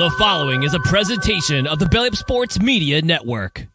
The following is a presentation of the Belly Up Sports Media Network.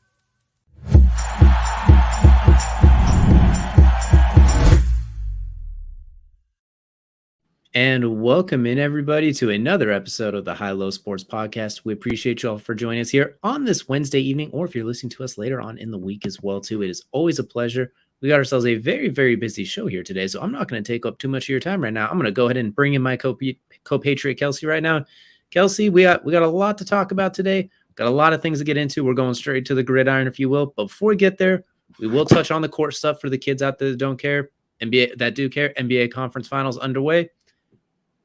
And welcome in, everybody, to another episode of the High Low Sports Podcast. We appreciate you all for joining us here on this Wednesday evening, or if you're listening to us later on in the week as well, too. It is always a pleasure. We got ourselves a very, very busy show here today, so I'm not going to take up too much of your time right now. I'm going to go ahead and bring in my co-patriot, Kelsey, right now. Kelsey, we got a lot to talk about today. Got a lot of things to get into. We're going straight to the gridiron, if you will. But before we get there, we will touch on the court stuff for the kids out there that don't care, that do care. NBA Conference Finals underway.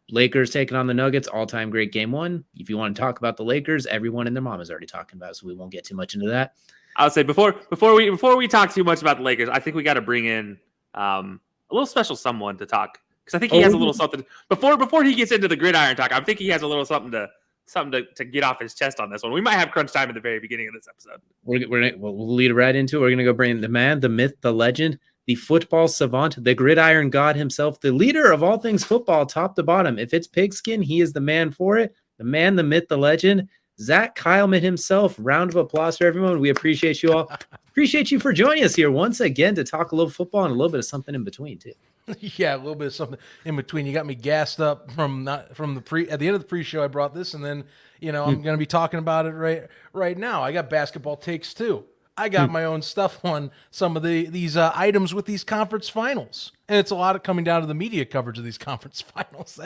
Lakers taking on the Nuggets, all-time great game one. If you want to talk about the Lakers, everyone and their mom is already talking about it, so we won't get too much into that. I would say before we talk too much about the Lakers, I think we got to bring in a little special someone to talk, because I think he has a little something before he gets into the gridiron talk. I think he has a little something to get off his chest on this one. We might have crunch time at the very beginning of this episode. We'll lead right into it. We're gonna go bring in the man, the myth, the legend, the football savant, the gridiron god himself, the leader of all things football, top to bottom. If it's pigskin, he is the man for it. The man, the myth, the legend, Zach Keilman himself. Round of applause for everyone. We appreciate you all. Appreciate you for joining us here once again to talk a little football and a little bit of something in between too. Yeah, a little bit of something in between. You got me gassed up at the end of the pre-show. I brought this, and then I'm going to be talking about it right now. I got basketball takes too. I got my own stuff on some of these items with these conference finals, and it's a lot of coming down to the media coverage of these conference finals.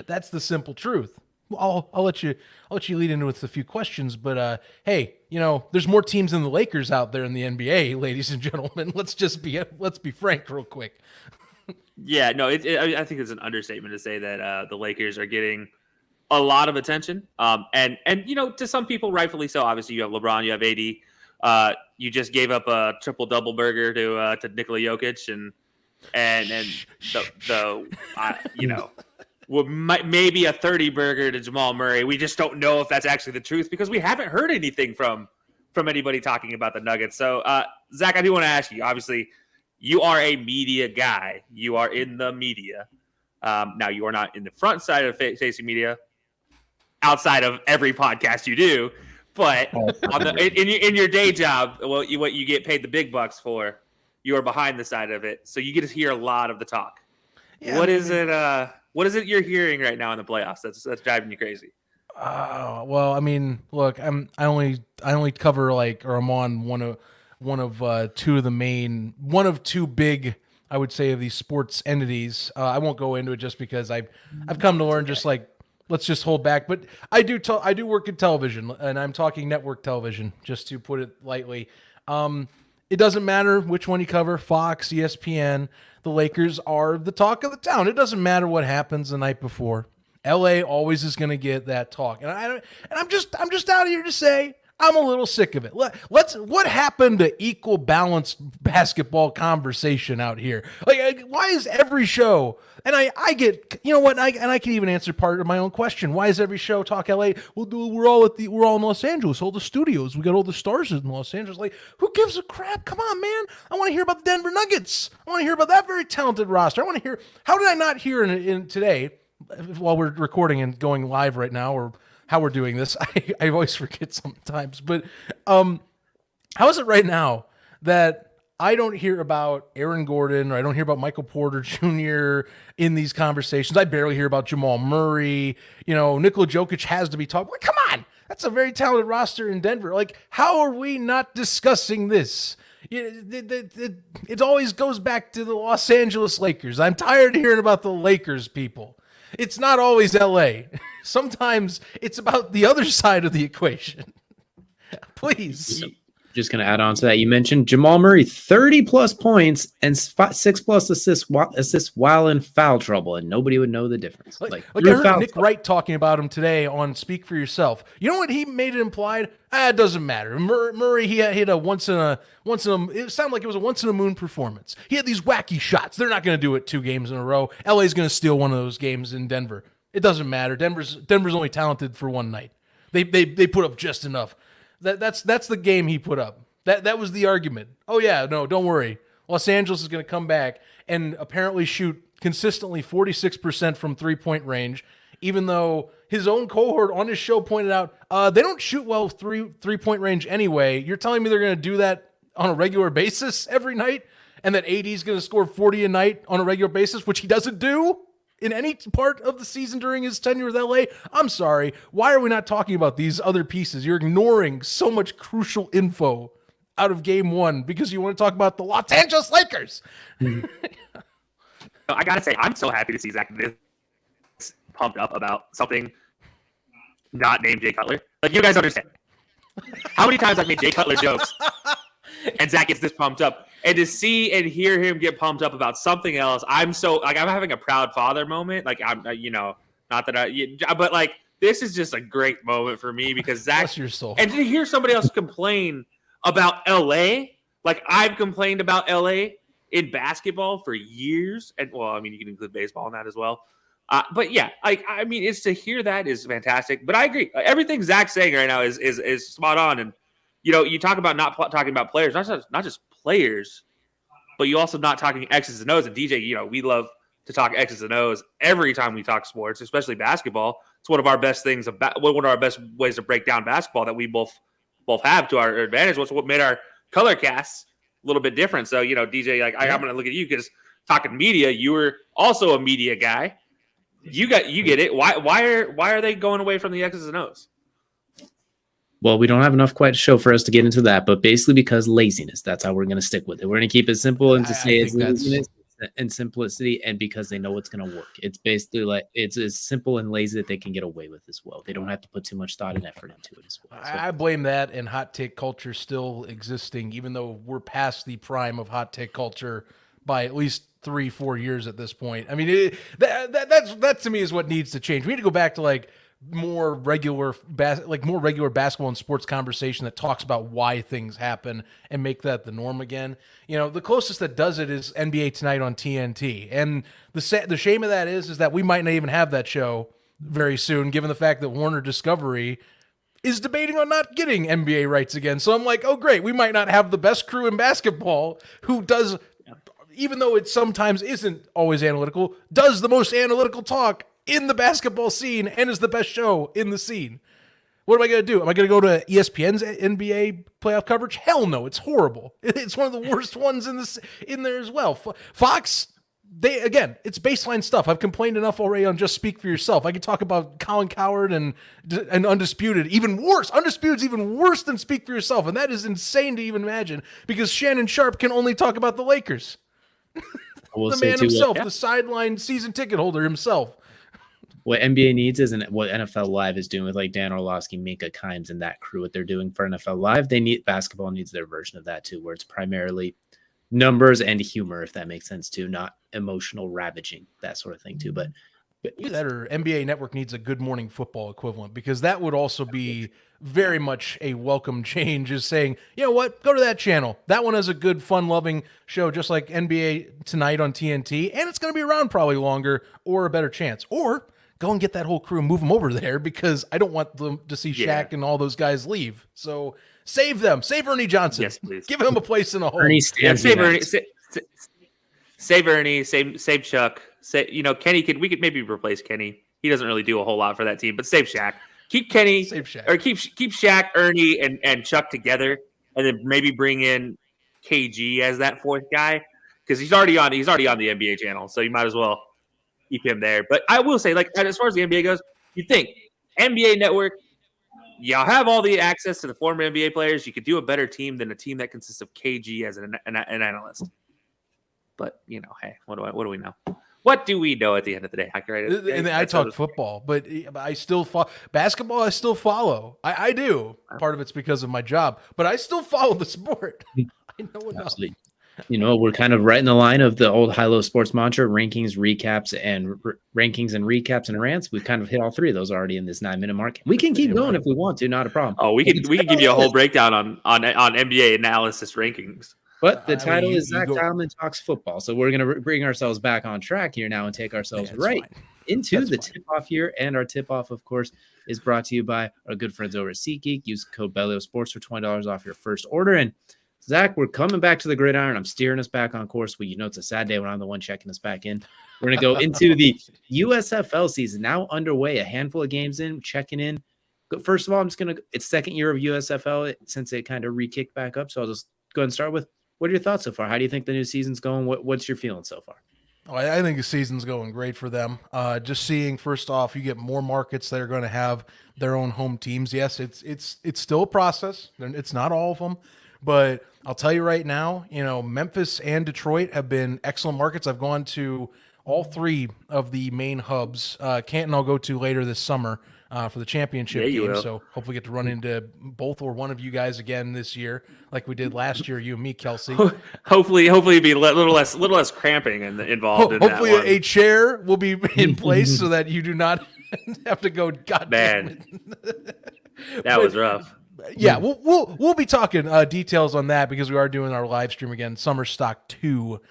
That's the simple truth. I'll let you lead into it with a few questions, but hey, there's more teams than the Lakers out there in the NBA, ladies and gentlemen. Let's be frank real quick. Yeah, no, I think it's an understatement to say that the Lakers are getting a lot of attention, and to some people rightfully so. Obviously, you have LeBron, you have AD. You just gave up a triple double burger to Nikola Jokic, and maybe a 30 burger to Jamal Murray. We just don't know if that's actually the truth, because we haven't heard anything from anybody talking about the Nuggets. So, Zach, I do want to ask you. Obviously, you are a media guy. You are in the media. Now, you are not in the front side of facing media, outside of every podcast you do. But in your day job, what you get paid the big bucks for, you are behind the side of it, so you get to hear a lot of the talk. Yeah, what is it you're hearing right now in the playoffs that's driving you crazy? Well, I mean, look, I only cover I'm on one of two big, I would say, of these sports entities. I won't go into it just because I've come to learn just let's just hold back. But I do work in television, and I'm talking network television, just to put it lightly. It doesn't matter which one you cover, Fox, ESPN. The Lakers are the talk of the town. It doesn't matter what happens the night before. LA always is going to get that talk, and I'm just out here to say I'm a little sick of it. What happened to equal balanced basketball conversation out here? Why is every show, and I get, I can even answer part of my own question. Why is every show talk LA? Well, we're all in Los Angeles, all the studios. We got all the stars in Los Angeles. Who gives a crap? Come on, man. I want to hear about the Denver Nuggets. I want to hear about that very talented roster. I want to hear, how did I not hear in today, while we're recording and going live right now, or how we're doing this? I always forget sometimes, but how is it right now that I don't hear about Aaron Gordon, or I don't hear about Michael Porter Jr. in these conversations? I barely hear about Jamal Murray. Nikola Jokic has to be talked. Come on, that's a very talented roster in Denver. How are we not discussing this? It always goes back to the Los Angeles Lakers. I'm tired of hearing about the Lakers, people. It's not always LA. Sometimes it's about the other side of the equation. Please. Just going to add on to that. You mentioned Jamal Murray, 30-plus points and 6-plus assists while in foul trouble, and nobody would know the difference. I heard Nick Wright talking about him today on Speak for Yourself. You know what he made it implied? It doesn't matter. Murray, he hit a once in a. It sounded like it was a once in a moon performance. He had these wacky shots. They're not going to do it 2 games in a row. LA's going to steal one of those games in Denver. It doesn't matter. Denver's only talented for one night. They put up just enough. That's the game he put up. That was the argument. Oh yeah, no, don't worry. Los Angeles is going to come back and apparently shoot consistently 46% from 3-point range even though his own cohort on his show pointed out they don't shoot well three-point range anyway. You're telling me they're going to do that on a regular basis every night, and that AD is going to score 40 a night on a regular basis, which he doesn't do in any part of the season during his tenure with LA? I'm sorry. Why are we not talking about these other pieces? You're ignoring so much crucial info out of game one because you want to talk about the Los Angeles Lakers. I got to say, I'm so happy to see Zach this pumped up about something not named Jay Cutler. Like, you guys understand how many times I've made Jay Cutler jokes and Zach gets this pumped up. And to see and hear him get pumped up about something else, I'm so, like, I'm having a proud father moment. Like, I'm, not that but like, this is just a great moment for me because Zach, bless your soul. And to hear somebody else complain about LA, like I've complained about LA in basketball for years. And well, I mean, you can include baseball in that as well. But yeah, I mean, it's to hear that is fantastic. But I agree. Everything Zach's saying right now is spot on. And, you talk about not talking about players, not just players, but you also not talking X's and O's. And DJ, we love to talk X's and O's every time we talk sports, especially basketball. It's one of our best things one of our best ways to break down basketball that we both have to our advantage. What's what made our color casts a little bit different. So, DJ, I'm going to look at you because talking media, you were also a media guy. You get it. Why are they going away from the X's and O's? Well, we don't have enough quite a show for us to get into that, but basically because laziness, that's how we're going to stick with it. We're going to keep it simple and to say it's laziness and simplicity, and because they know it's going to work. It's basically like it's as simple and lazy that they can get away with as well. They don't have to put too much thought and effort into it as well. So, I blame that and hot take culture still existing, even though we're past the prime of hot take culture by at least 3-4 years at this point. I mean, that to me is what needs to change. We need to go back to like more regular basketball and sports conversation that talks about why things happen and make that the norm again. The closest that does it is NBA Tonight on TNT. And the shame of that is that we might not even have that show very soon, given the fact that Warner Discovery is debating on not getting NBA rights again. So I'm like, oh great, we might not have the best crew in basketball who does, even though it sometimes isn't always analytical, does the most analytical talk in the basketball scene and is the best show in the scene. What am I going to do? Am I going to go to ESPN's NBA playoff coverage? Hell no, it's horrible. It's one of the worst ones in there as well. Fox, it's baseline stuff. I've complained enough already on Just Speak for Yourself. I could talk about Colin Cowherd and Undisputed. Even worse. Undisputed's even worse than Speak for Yourself, and that is insane to even imagine because Shannon Sharp can only talk about the Lakers. The man himself, the sideline season ticket holder himself. What NBA needs is what NFL Live is doing with like Dan Orlovsky, Minka Kimes, and that crew. What they're doing for NFL Live, basketball needs their version of that too, where it's primarily numbers and humor, if that makes sense too, not emotional ravaging, that sort of thing too. But that or NBA Network needs a Good Morning Football equivalent, because that would also be very much a welcome change, is saying, you know what, go to that channel. That one has a good, fun-loving show, just like NBA Tonight on TNT, and it's going to be around probably longer or a better chance. Or go and get that whole crew and move them over there, because I don't want them to see Shaq and all those guys leave. So save them. Save Ernie Johnson. Yes, please. Give him a place in a home. Save Ernie. Save Ernie. Save Chuck. Kenny. We could maybe replace Kenny. He doesn't really do a whole lot for that team, but save Shaq. Keep Kenny. Save Shaq. Or keep Shaq, Ernie, and Chuck together, and then maybe bring in KG as that fourth guy, because he's already on the NBA channel, so you might as well keep him there. But I will say, like, as far as the NBA goes, you think NBA Network, y'all have all the access to the former NBA players. You could do a better team than a team that consists of KG as an analyst. But hey, what do we know? What do we know at the end of the day? And I talk football, but I still follow basketball. I still follow. I do. Part of it's because of my job, but I still follow the sport. I know enough. Absolutely. We're kind of right in the line of the old high-low sports mantra: rankings, recaps, and rants. We've kind of hit all three of those already in this 9-minute mark. We can keep going if we want to, not a problem. Oh, we can give you a whole breakdown on NBA analysis rankings. But the title is Zach Keilman Talks Football, so we're going to bring ourselves back on track here now and take ourselves into the tip-off here. And our tip-off, of course, is brought to you by our good friends over at SeatGeek. Use code BellioSports for $20 off your first order. And Zach, we're coming back to the gridiron. I'm steering us back on course. Well, it's a sad day when I'm the one checking us back in. We're going to go into the USFL season now underway, a handful of games in, checking in. First of all, it's second year of USFL since it kind of re-kicked back up. So I'll just go ahead and start with, what are your thoughts so far? How do you think the new season's going? What's your feeling so far? Oh, I think the season's going great for them. Just seeing, first off, you get more markets that are going to have their own home teams. Yes, it's still a process. It's not all of them, but I'll tell you right now, Memphis and Detroit have been excellent markets. I've gone to all three of the main hubs. Canton I'll go to later this summer for the championship game. So hopefully get to run into both or one of you guys again this year, like we did last year, you and me, Kelsey. Hopefully it'd be a little less cramping involved in hopefully that one. A chair will be in place so that you do not have to go, God damn it. That was rough. Yeah, we'll be talking details on that because we are doing our live stream again, Summer Stock 2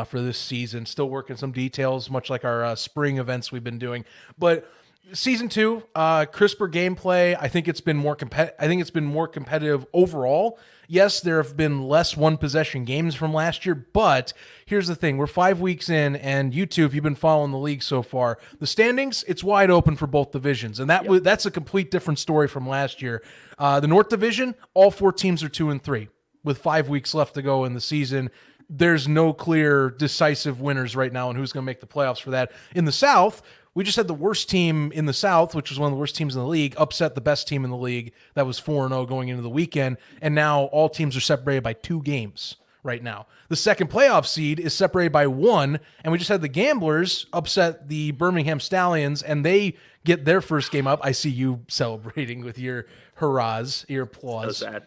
for this season. Still working some details, much like our spring events we've been doing. But Season 2, crisper gameplay. I think it's been more competitive overall. Yes, there have been less one-possession games from last year, but here's the thing. We're 5 weeks in, and you two, if you've been following the league so far, the standings, it's wide open for both divisions, and that's a complete different story from last year. The North Division, all 4 teams are 2-3 with 5 weeks left to go in the season. There's no clear decisive winners right now on who's going to make the playoffs for that. In the South, we just had the worst team in the South, which was one of the worst teams in the league, upset the best team in the league that was 4-0 going into the weekend, and now all teams are separated by 2 games right now. The second playoff seed is separated by 1, and we just had the Gamblers upset the Birmingham Stallions, and they get their first game up. I see you celebrating with your hurrahs, your applause. So sad.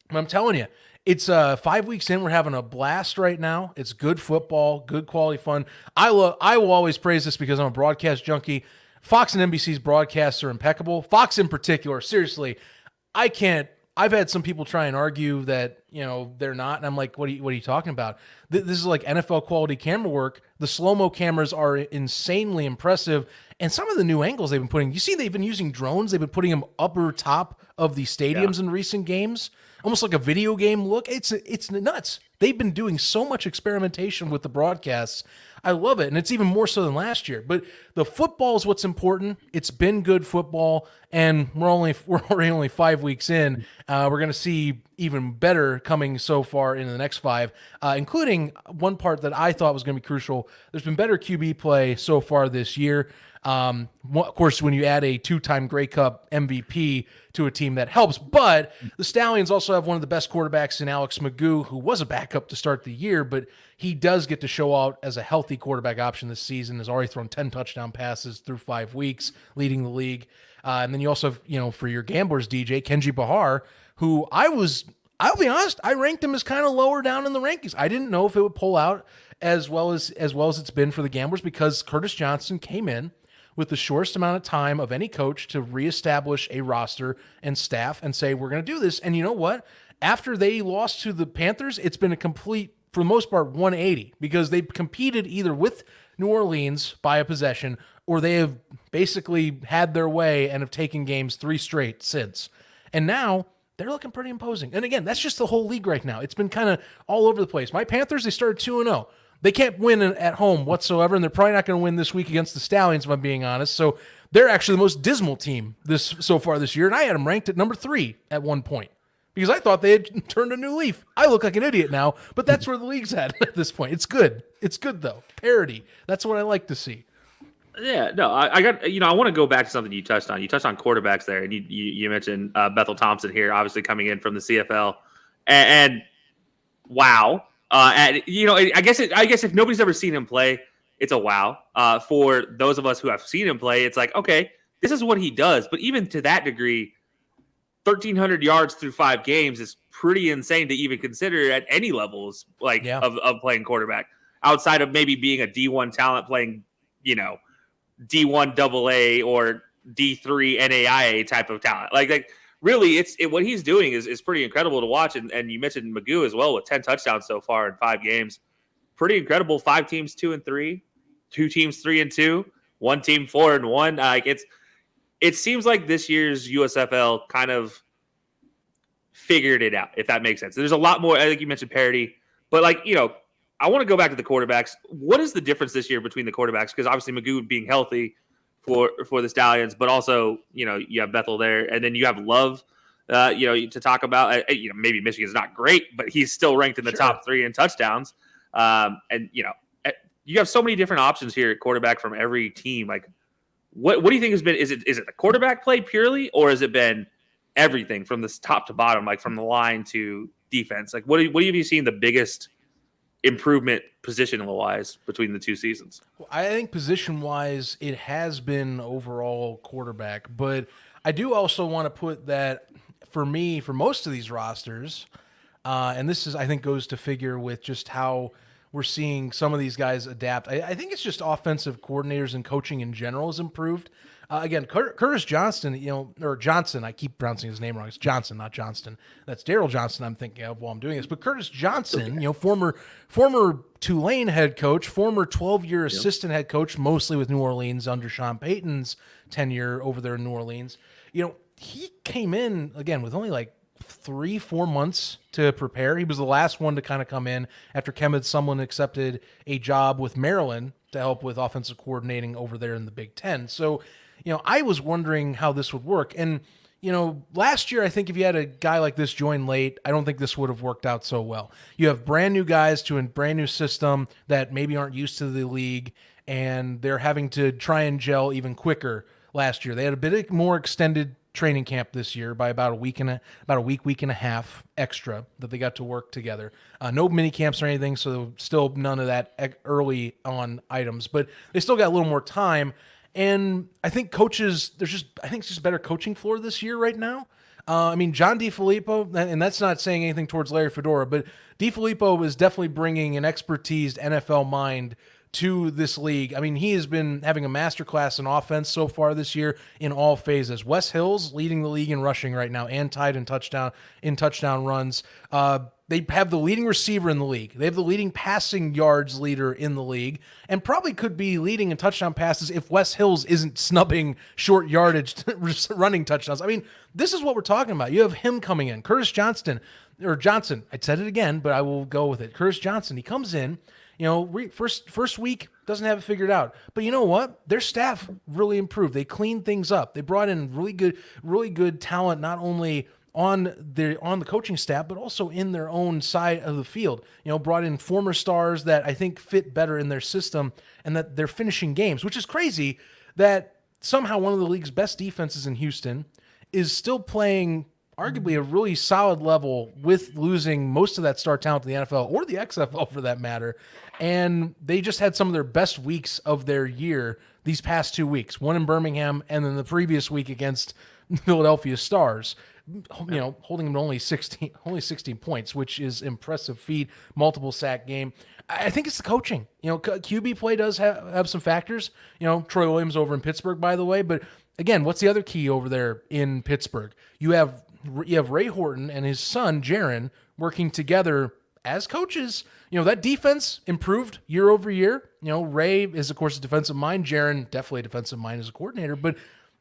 I'm telling you, it's 5 weeks in. We're having a blast right now. It's good football, good quality fun. I will always praise this because I'm a broadcast junkie. Fox and NBC's broadcasts are impeccable. Fox in particular, seriously, I've had some people try and argue that, they're not. And I'm like, what are you talking about? This is like NFL quality camera work. The slow-mo cameras are insanely impressive. And some of the new angles they've been putting, you see they've been using drones. They've been putting them upper top of the stadiums in recent games. Almost like a video game look. It's nuts. They've been doing so much experimentation with the broadcasts. I love it, and it's even more so than last year. But the football is what's important. It's been good football, and we're already only 5 weeks in. We're going to see even better coming so far into the next 5, including one part that I thought was going to be crucial. There's been better QB play so far this year. Of course, when you add a 2-time Grey Cup MVP to a team, that helps. But the Stallions also have one of the best quarterbacks in Alex Magoo, who was a backup to start the year, but he does get to show out as a healthy quarterback option this season. Has already thrown 10 touchdown passes through 5 weeks, leading the league. And then you also have, for your Gamblers, DJ, Kenji Bahar, who I'll be honest, I ranked him as kind of lower down in the rankings. I didn't know if it would pull out as well as it's been for the Gamblers because Curtis Johnson came in with the shortest amount of time of any coach to reestablish a roster and staff and say, we're going to do this. And you know what? After they lost to the Panthers, it's been a complete, for the most part, 180 because they've competed either with New Orleans by a possession or they have basically had their way and have taken games 3 straight since. And now they're looking pretty imposing. And again, that's just the whole league right now. It's been kind of all over the place. My Panthers, they started 2-0. They can't win at home whatsoever, and they're probably not going to win this week against the Stallions, if I'm being honest. So they're actually the most dismal team so far this year, and I had them ranked at number 3 at one point because I thought they had turned a new leaf. I look like an idiot now, but that's where the league's at this point. It's good. It's good, though. Parity. That's what I like to see. Yeah, no, I got, I want to go back to something you touched on. You touched on quarterbacks there, and you mentioned Bethel Thompson here, obviously coming in from the CFL, and wow. I guess if nobody's ever seen him play, it's a wow. For those of us who have seen him play, it's like, okay, this is what he does. But even to that degree, 1,300 yards through 5 games is pretty insane to even consider at any levels, of playing quarterback outside of maybe being a D1 talent playing, D1 AA or D3 NAIA type of talent. Like really, what he's doing is pretty incredible to watch. And you mentioned Magoo as well with 10 touchdowns so far in 5 games. Pretty incredible. 5 teams 2-3, 2 teams 3-2, 1 team 4-1. It seems like this year's USFL kind of figured it out, if that makes sense. There's a lot more. I think you mentioned parity, but I want to go back to the quarterbacks. What is the difference this year between the quarterbacks? Because obviously Magoo being healthy for the Stallions, but also you have Bethel there, and then you have Love. To talk about, maybe Michigan's not great, but he's still ranked in the top 3 in touchdowns. And you have so many different options here at quarterback from every team. Like, what do you think has been? Is it the quarterback play purely, or has it been everything from this top to bottom, like from the line to defense? Like, what have you seen the biggest improvement positional wise between the two seasons? Well, I think position wise, it has been overall quarterback, but I do also want to put that for me, for most of these rosters, and this is, I think, goes to figure with just how we're seeing some of these guys adapt. I think it's just offensive coordinators and coaching in general has improved. Again, Curtis Johnston, or Johnson, I keep pronouncing his name wrong. It's Johnson, not Johnston. That's Daryl Johnson I'm thinking of while I'm doing this. But Curtis Johnson, former Tulane head coach, former 12-year assistant head coach, mostly with New Orleans under Sean Payton's tenure over there in New Orleans. He came in, again, with only like 3-4 months to prepare. He was the last one to kind of come in after Kenneth Sumlin accepted a job with Maryland to help with offensive coordinating over there in the Big Ten. So, I was wondering how this would work. And, last year, I think if you had a guy like this join late, I don't think this would have worked out so well. You have brand new guys to a brand new system that maybe aren't used to the league, and they're having to try and gel even quicker last year. They had a bit more extended training camp this year by about a week and a half extra that they got to work together. No mini camps or anything, so still none of that early on items, but they still got a little more time. And I think coaches, I think it's just a better coaching floor this year right now. John DeFilippo, and that's not saying anything towards Larry Fedora, but DeFilippo is definitely bringing an expertised NFL mind to this league. He has been having a masterclass in offense so far this year in all phases. Wes Hill's leading the league in rushing right now and tied in touchdown runs. They have the leading receiver in the league. They have the leading passing yards leader in the league, and probably could be leading in touchdown passes if Wes Hills isn't snubbing short yardage running touchdowns. This is what we're talking about. You have him coming in. Curtis Johnson. I said it again, but I will go with it. Curtis Johnson. He comes in. First week doesn't have it figured out, but you know what? Their staff really improved. They cleaned things up. They brought in really good talent, not only on the coaching staff, but also in their own side of the field. Brought in former stars that I think fit better in their system, and that they're finishing games, which is crazy that somehow one of the league's best defenses in Houston is still playing arguably a really solid level with losing most of that star talent to the NFL or the XFL for that matter. And they just had some of their best weeks of their year these past 2 weeks, one in Birmingham and then the previous week against Philadelphia Stars, holding them to only 16 points, which is impressive feat, multiple sack game. I think it's the coaching. QB play does have some factors. Troy Williams over in Pittsburgh, by the way, but again, what's the other key over there in Pittsburgh? You have Ray Horton and his son, Jaron, working together as coaches. That defense improved year over year. Ray is, of course, a defensive mind. Jaron, definitely a defensive mind as a coordinator, but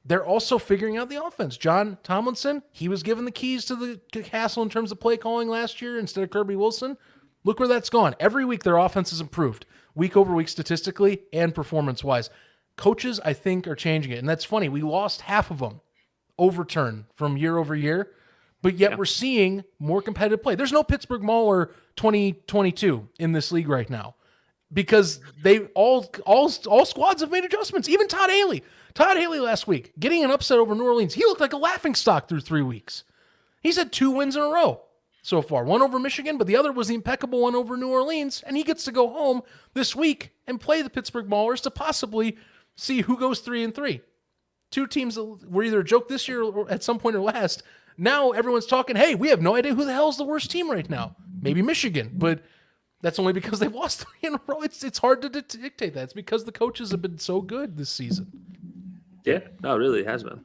they're also figuring out the offense. John Tomlinson, he was given the keys to the castle in terms of play calling last year instead of Kirby Wilson. Look where that's gone. Every week, their offense has improved, week over week statistically and performance-wise. Coaches, I think, are changing it. And that's funny. We lost half of them overturn from year over year, but yet we're seeing more competitive play. There's no Pittsburgh Mauler 2022 in this league right now because they all squads have made adjustments. Even Todd Haley last week getting an upset over New Orleans. He looked like a laughingstock through 3 weeks. He's had 2 wins in a row so far. One over Michigan, but the other was the impeccable one over New Orleans, and he gets to go home this week and play the Pittsburgh Maulers to possibly see who goes 3-3. 2 teams that were either a joke this year or at some point or last. Now everyone's talking, hey, we have no idea who the hell is the worst team right now. Maybe Michigan, but that's only because they've lost 3 in a row. It's hard to dictate that. It's because the coaches have been so good this season. Yeah, no, it really has been.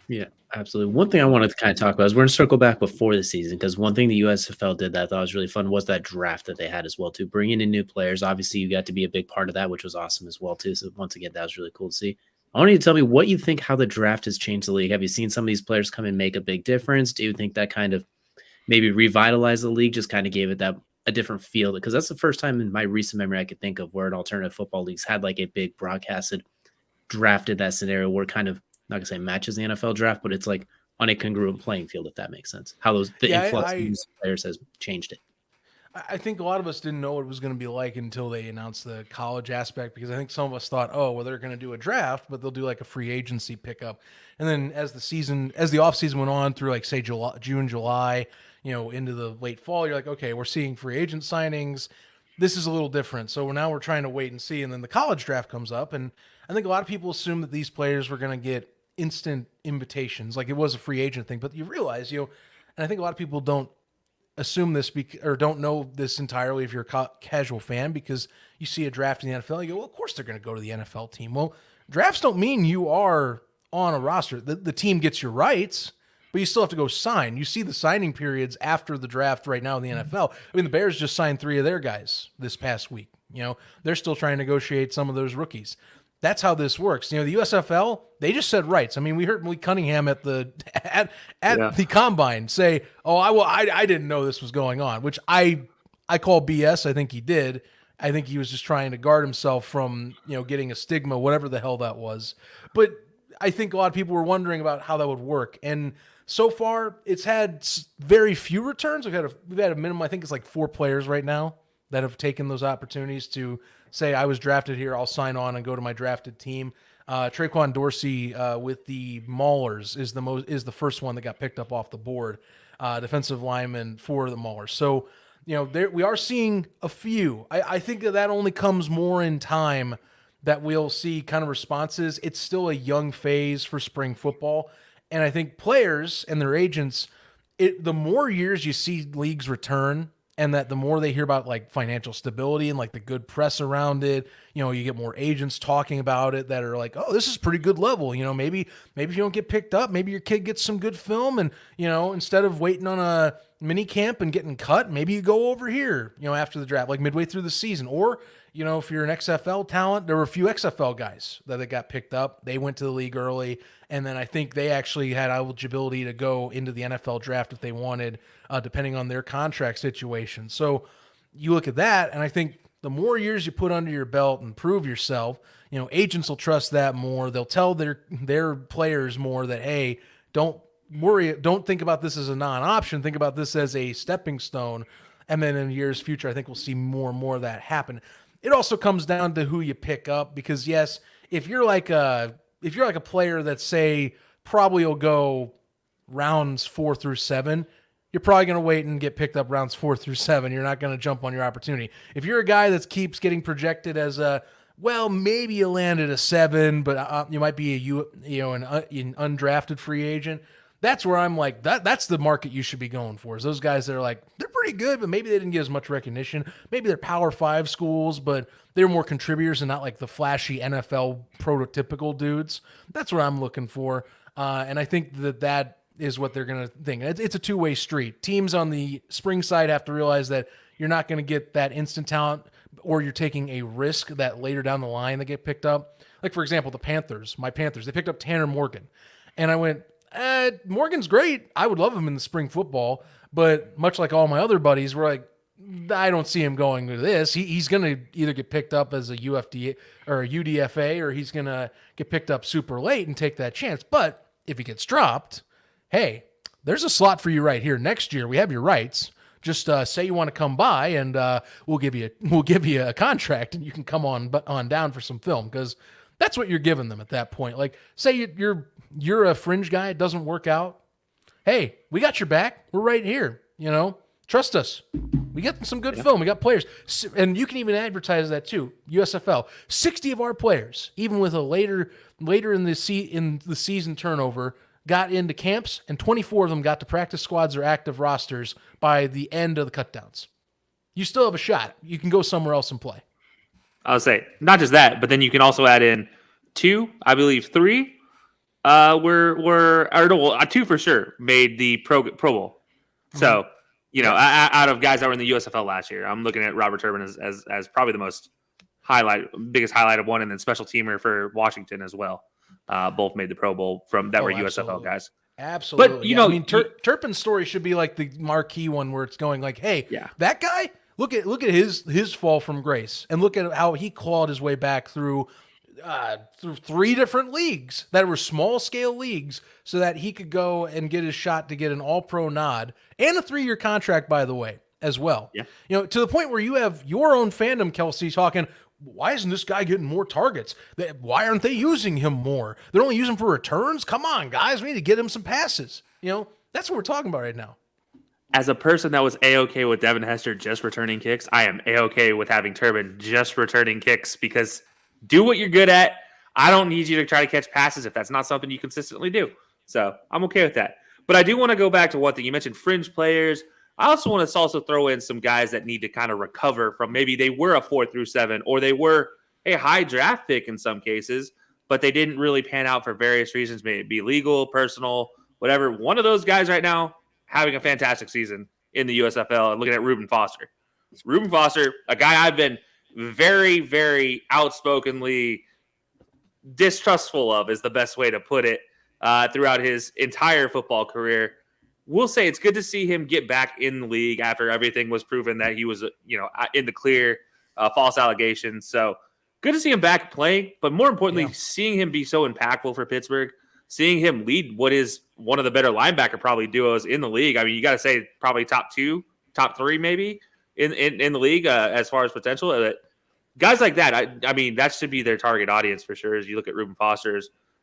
Yeah, absolutely. One thing I wanted to kind of talk about is we're going to circle back before the season, because one thing the USFL did that I thought was really fun was that draft that they had as well, too. Bringing in new players. Obviously, you got to be a big part of that, which was awesome as well, too. So once again, that was really cool to see. I want you to tell me what you think, how the draft has changed the league. Have you seen some of these players come and make a big difference? Do you think that kind of maybe revitalize the league, just kind of gave it a different feel, because that's the first time in my recent memory I could think of where an alternative football leagues had like a big broadcasted drafted that scenario where kind of, not gonna say matches the NFL draft, but it's like on a congruent playing field, if that makes sense. How the influx of these players has changed it. I think a lot of us didn't know what it was going to be like until they announced the college aspect, because I think some of us thought, oh, well, they're going to do a draft, but they'll do like a free agency pickup. And then as the off season went on through like say June, July, into the late fall, you're like, okay, we're seeing free agent signings. This is a little different. So now we're trying to wait and see. And then the college draft comes up. And I think a lot of people assume that these players were going to get instant invitations, like it was a free agent thing. But you realize, and I think a lot of people don't assume this or don't know this entirely if you're a casual fan, because you see a draft in the NFL, you go, well, of course they're going to go to the NFL team. Well, drafts don't mean you are on a roster. The team gets your rights, but you still have to go sign. You see the signing periods after the draft right now in the NFL. I mean, the Bears just signed 3 of their guys this past week. They're still trying to negotiate some of those rookies. That's how this works. The USFL, they just said rights. I mean, we heard Malik Cunningham at the combine say, "Oh, I didn't know this was going on," which I call BS. I think he did. I think he was just trying to guard himself from getting a stigma, whatever the hell that was. But I think a lot of people were wondering about how that would work, and so far it's had very few returns. We've had a minimum. I think it's like 4 players right now that have taken those opportunities to say, I was drafted here, I'll sign on and go to my drafted team. Traquan Dorsey with the Maulers is the first one that got picked up off the board, defensive lineman for the Maulers. So, we are seeing a few. I think that only comes more in time that we'll see kind of responses. It's still a young phase for spring football. And I think players and their agents, the more years you see leagues return, and that the more they hear about like financial stability and like the good press around it, you get more agents talking about it that are like, oh, this is pretty good level. Maybe if you don't get picked up, maybe your kid gets some good film, and instead of waiting on a mini camp and getting cut, maybe you go over here, after the draft, like midway through the season. Or if you're an XFL talent, there were a few XFL guys that got picked up. They went to the league early, and then I think they actually had eligibility to go into the NFL draft if they wanted, depending on their contract situation. So you look at that, and I think the more years you put under your belt and prove yourself, agents will trust that more. They'll tell their players more that, hey, don't worry, don't think about this as a non-option. Think about this as a stepping stone. And then in years future, I think we'll see more and more of that happen. It also comes down to who you pick up, because yes, if you're like a player that say probably will go rounds 4 through 7, you're probably going to wait and get picked up rounds 4 through 7. You're not going to jump on your opportunity. If you're a guy that keeps getting projected as maybe you landed a 7, but you might be an undrafted free agent. That's where I'm like, that's the market you should be going for, is those guys that are like, they're pretty good, but maybe they didn't get as much recognition. Maybe they're Power 5 schools, but they're more contributors and not like the flashy NFL prototypical dudes. That's what I'm looking for. And I think that is what they're going to think. It's a two-way street. Teams on the spring side have to realize that you're not going to get that instant talent, or you're taking a risk that later down the line they get picked up. Like, for example, my Panthers, they picked up Tanner Morgan. And I went, Morgan's great. I would love him in the spring football, but much like all my other buddies, we're like, I don't see him going to this. He's going to either get picked up as a UFD or a UDFA, or he's going to get picked up super late and take that chance. But if he gets dropped, hey, there's a slot for you right here. Next year, we have your rights. Just say you want to come by, and we'll give you a contract, and you can come on down for some film, because that's what you're giving them at that point. Like, say you're a fringe guy, it doesn't work out. Hey, we got your back. We're right here. Trust us. We got some good film. We got players, and you can even advertise that too. USFL, 60 of our players, even with a later in the season turnover, got into camps, and 24 of them got to practice squads or active rosters by the end of the cutdowns. You still have a shot. You can go somewhere else and play. I'll say not just that, but then you can also add in 2, I believe 3. 2 for sure made the Pro Bowl. So, out of guys that were in the USFL last year, I'm looking at Robert Turbin as probably the biggest highlight of one, and then special teamer for Washington as well. Both made the Pro Bowl were USFL guys. Absolutely. But, you know, I mean, Turpin's story should be like the marquee one where it's going like, hey, that guy, look at his fall from grace, and look at how he clawed his way back through 3 different leagues that were small scale leagues so that he could go and get his shot to get an all-pro nod and a 3-year contract, by the way, as well. Yeah. You know, to the point where you have your own fandom, Kelsey, talking, why isn't this guy getting more targets? Why aren't they using him more? They're only using him for returns? Come on, guys. We need to get him some passes. You know, that's what we're talking about right now. As a person that was A-okay with Devin Hester just returning kicks, I am A-okay with having Turpin just returning kicks, because do what you're good at. I don't need you to try to catch passes if that's not something you consistently do. So I'm okay with that. But I do want to go back to one thing. You mentioned fringe players. I also want to also throw in some guys that need to kind of recover from maybe they were a 4 through 7 or they were a high draft pick in some cases, but they didn't really pan out for various reasons, maybe it be legal, personal, whatever. One of those guys right now having a fantastic season in the USFL, and looking at Reuben Foster. Reuben Foster, a guy I've been very, very outspokenly distrustful of is the best way to put it throughout his entire football career. We'll say it's good to see him get back in the league after everything was proven that he was, in the clear, false allegations. So good to see him back playing, but more importantly, seeing him be so impactful for Pittsburgh, seeing him lead what is one of the better linebacker probably duos in the league. I mean, you got to say probably top 2, top 3 maybe in the league as far as potential. Guys like that, I mean, that should be their target audience for sure. As you look at Reuben Foster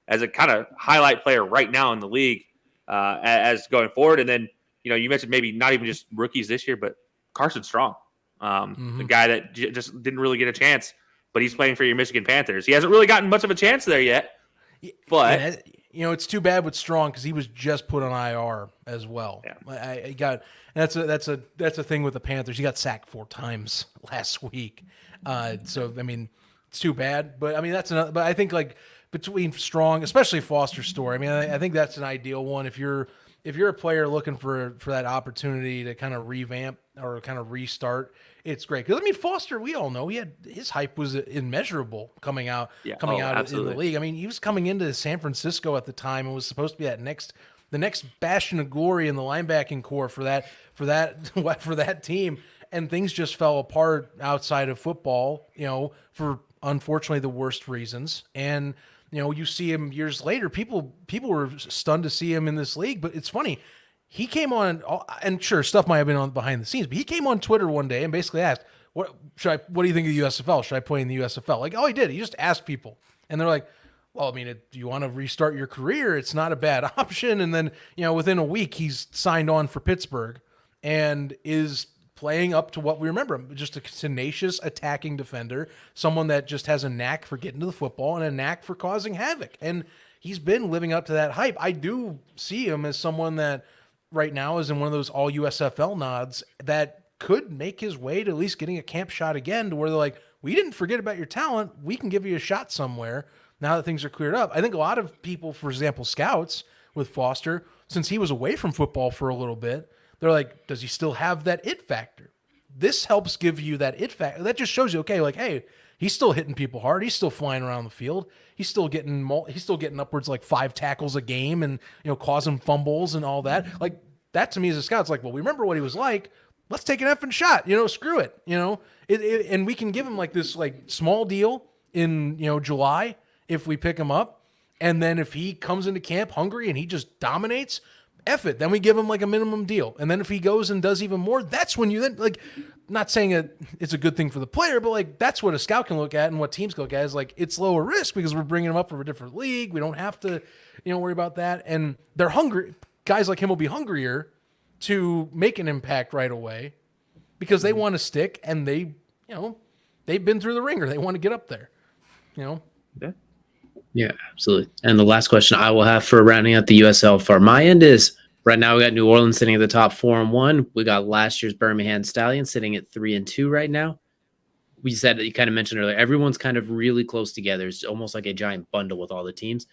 as a kind of highlight player right now in the league. As going forward. And then, you mentioned maybe not even just rookies this year, but Carson Strong, the guy that just didn't really get a chance, but he's playing for your Michigan Panthers. He hasn't really gotten much of a chance there yet, but it's too bad with Strong because he was just put on IR as well. Yeah. That's a thing with the Panthers. He got sacked 4 times last week. So I mean, it's too bad, but I mean, but I think like, between Strong, especially Foster's story, I mean, I think that's an ideal one. If you're a player looking for that opportunity to kind of revamp or kind of restart, it's great. Because I mean, Foster, we all know his hype was immeasurable coming out in the league. I mean, he was coming into San Francisco at the time and was supposed to be the next bastion of glory in the linebacking core for that team, and things just fell apart outside of football. For unfortunately the worst reasons. And you see him years later. People were stunned to see him in this league, but it's funny. He came on, and sure, stuff might have been on behind the scenes, but he came on Twitter one day and basically asked, "What do you think of the USFL? Should I play in the USFL?" Like, he did. He just asked people, and they're like, "Well, I mean, do you want to restart your career? It's not a bad option." And then, within a week, he's signed on for Pittsburgh and is playing up to what we remember him, just a tenacious attacking defender, someone that just has a knack for getting to the football and a knack for causing havoc. And he's been living up to that hype. I do see him as someone that right now is in one of those all USFL nods that could make his way to at least getting a camp shot again, to where they're like, we didn't forget about your talent. We can give you a shot somewhere now that things are cleared up. I think a lot of people, for example, scouts with Foster, since he was away from football for a little bit, they're like, does he still have that it factor? This helps give you that it factor. That just shows you, okay, like, hey, he's still hitting people hard. He's still flying around the field. He's still getting upwards like 5 tackles a game and, causing fumbles and all that. Like, that to me as a scout, it's like, well, we remember what he was like. Let's take an effing shot. Screw it. And we can give him like this like small deal in, July if we pick him up. And then if he comes into camp hungry and he just dominates, F it. Then we give him like a minimum deal. And then if he goes and does even more, that's when you then, like, not saying it's a good thing for the player, but like that's what a scout can look at and what teams can look at is like, it's lower risk because we're bringing him up from a different league. We don't have to, worry about that. And they're hungry. Guys like him will be hungrier to make an impact right away because they want to stick and they've been through the ringer. They want to get up there, Yeah. Yeah, absolutely. And the last question I will have for rounding out the USL for my end is, right now we got New Orleans sitting at the top 4-1. We got last year's Birmingham Stallions sitting at 3-2 right now. We said, you kind of mentioned earlier, everyone's kind of really close together. It's almost like a giant bundle with all the teams.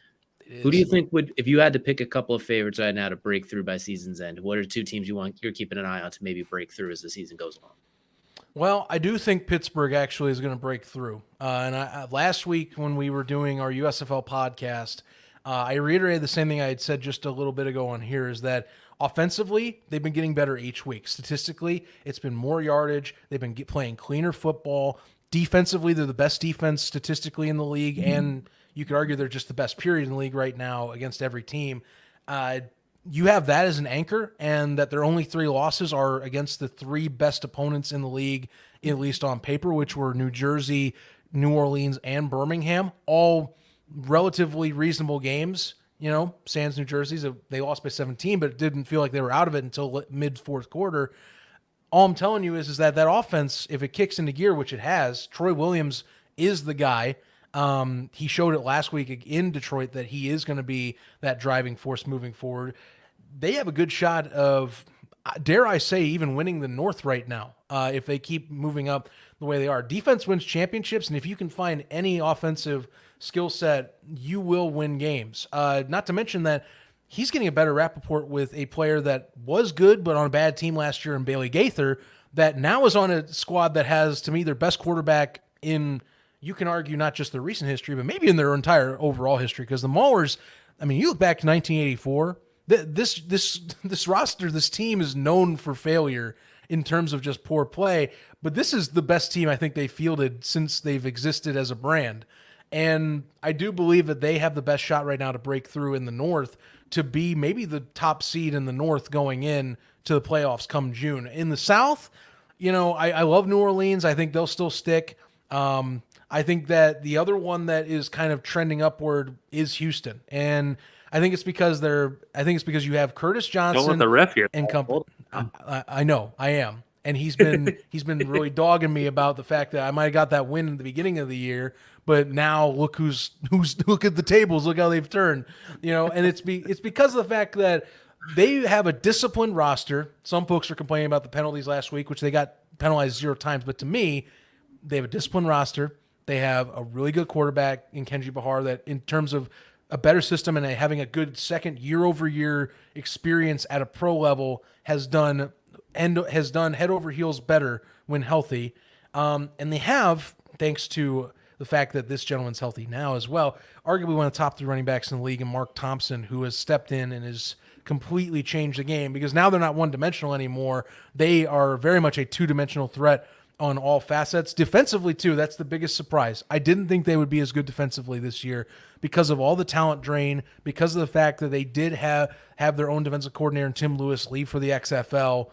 Who do you think would, if you had to pick a couple of favorites right now to break through by season's end, what are 2 teams you're keeping an eye on to maybe break through as the season goes on? Well, I do think Pittsburgh actually is going to break through. And last week when we were doing our USFL podcast, I reiterated the same thing I had said just a little bit ago on here, is that offensively, they've been getting better each week. Statistically, it's been more yardage. They've been playing cleaner football. Defensively, they're the best defense statistically in the league, and you could argue they're just the best period in the league right now against every team. You have that as an anchor, and that their only 3 losses are against the 3 best opponents in the league, at least on paper, which were New Jersey, New Orleans, and Birmingham, all relatively reasonable games. Sans New Jersey's, they lost by 17, but it didn't feel like they were out of it until mid fourth quarter. All I'm telling you is that offense, if it kicks into gear, which it has, Troy Williams is the guy. He showed it last week in Detroit that he is going to be that driving force moving forward. They have a good shot of, dare I say, even winning the North right now, if they keep moving up the way they are. Defense wins championships, and if you can find any offensive skill set, you will win games. Not to mention that he's getting a better rapport with a player that was good but on a bad team last year in Bailey Gaither, that now is on a squad that has, to me, their best quarterback in, you can argue, not just their recent history, but maybe in their entire overall history. Because the Maulers, you look back to 1984, this roster, this team is known for failure in terms of just poor play, but this is the best team I think they fielded since they've existed as a brand. And I do believe that they have the best shot right now to break through in the North, to be maybe the top seed in the North going in to the playoffs come June. In the South, I love New Orleans. I think they'll still stick. I think that the other one that is kind of trending upward is Houston. And I think it's because you have Curtis Johnson. Don't let the ref here. And company. I know, I am. And he's been really dogging me about the fact that I might have got that win in the beginning of the year, but now look look at the tables, look how they've turned, and it's because of the fact that they have a disciplined roster. Some folks are complaining about the penalties last week, which they got penalized 0 times, but to me, they have a disciplined roster. They have a really good quarterback in Kenji Bahar that, in terms of a better system and having a good second year-over-year experience at a pro level, has done head over heels better when healthy. And they have, thanks to the fact that this gentleman's healthy now as well, arguably one of the top 3 running backs in the league, and Mark Thompson, who has stepped in and has completely changed the game, because now they're not one-dimensional anymore. They are very much a 2-dimensional threat on all facets. Defensively, too, that's the biggest surprise. I didn't think they would be as good defensively this year because of all the talent drain, because of the fact that they did have their own defensive coordinator, Tim Lewis, leave for the XFL.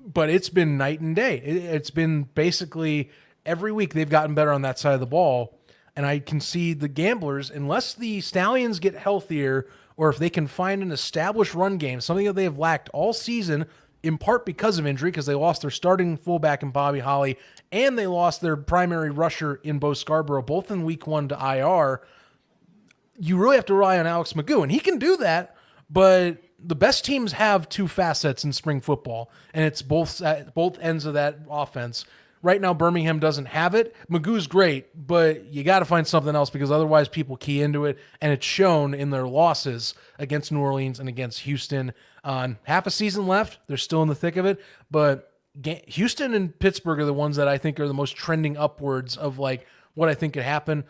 But it's been night and day. It's been basically every week they've gotten better on that side of the ball. And I can see the Gamblers, unless the Stallions get healthier, or if they can find an established run game, something that they have lacked all season, in part because of injury, because they lost their starting fullback in Bobby Holly, and they lost their primary rusher in Bo Scarborough, both in week 1 to IR. You really have to rely on Alex Magoo, and he can do that, but the best teams have 2 facets in spring football, and it's both ends of that offense. Right now, Birmingham doesn't have it. Magoo's great, but you got to find something else, because otherwise people key into it, and it's shown in their losses against New Orleans and against Houston. Half a season left. They're still in the thick of it, but Houston and Pittsburgh are the ones that I think are the most trending upwards of like what I think could happen.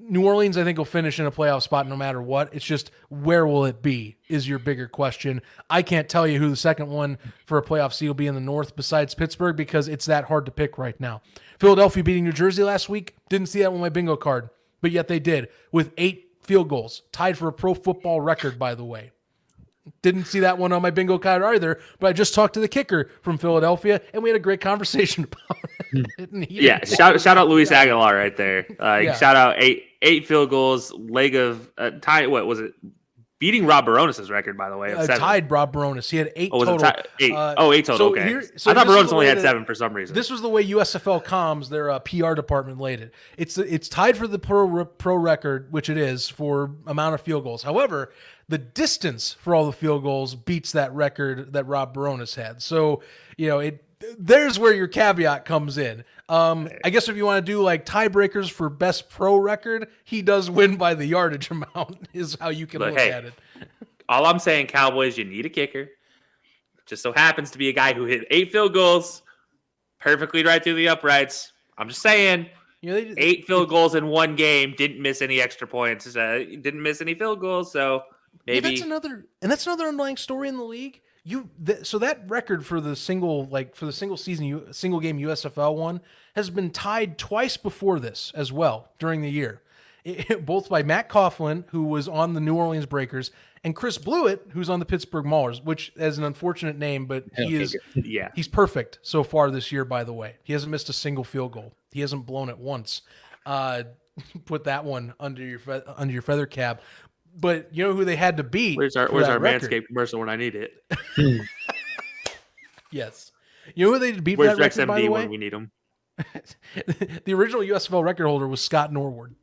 New Orleans, I think, will finish in a playoff spot no matter what. It's just, where will it be is your bigger question. I can't tell you who the second one for a playoff seed will be in the North besides Pittsburgh, because it's that hard to pick right now. Philadelphia beating New Jersey last week, didn't see that on my bingo card, but yet they did, with 8 field goals, tied for a pro football record, by the way. Didn't see that one on my bingo card either, but I just talked to the kicker from Philadelphia, and we had a great conversation about it. Yeah, shout out Luis Aguilar right there. Shout out eight field goals, leg of tie. What was it? Beating Rob Baronis' record, by the way. Tied Rob Baronis. He had 8 total. Was it 8? 8 total. So okay. I thought Baronis only had 7 for some reason. This was the way USFL Comms, their PR department, laid it. It's tied for the pro record, which it is, for amount of field goals. However, the distance for all the field goals beats that record that Rob Baronis had. So, there's where your caveat comes in. I guess if you want to do like tiebreakers for best pro record, he does win by the yardage amount, is how you can look at it. All I'm saying, Cowboys, you need a kicker. Just so happens to be a guy who hit 8 field goals perfectly right through the uprights. I'm just saying, They 8 field goals in one game. Didn't miss any extra points. Didn't miss any field goals. So maybe that's another underlying story in the league. So that record for the single season single game USFL one has been tied twice before this as well during the year, both by Matt Coughlin, who was on the New Orleans Breakers, and Chris Blewett, who's on the Pittsburgh Maulers, which is an unfortunate name, but he's perfect so far this year. By the way, he hasn't missed a single field goal. He hasn't blown it once. Put that one under your feather cap. But you know who they had to beat? Where's our Manscaped commercial when I need it? Yes. You know who they had to beat Where's for that record, by the way? when we need them? The original USFL record holder was Scott Norwood.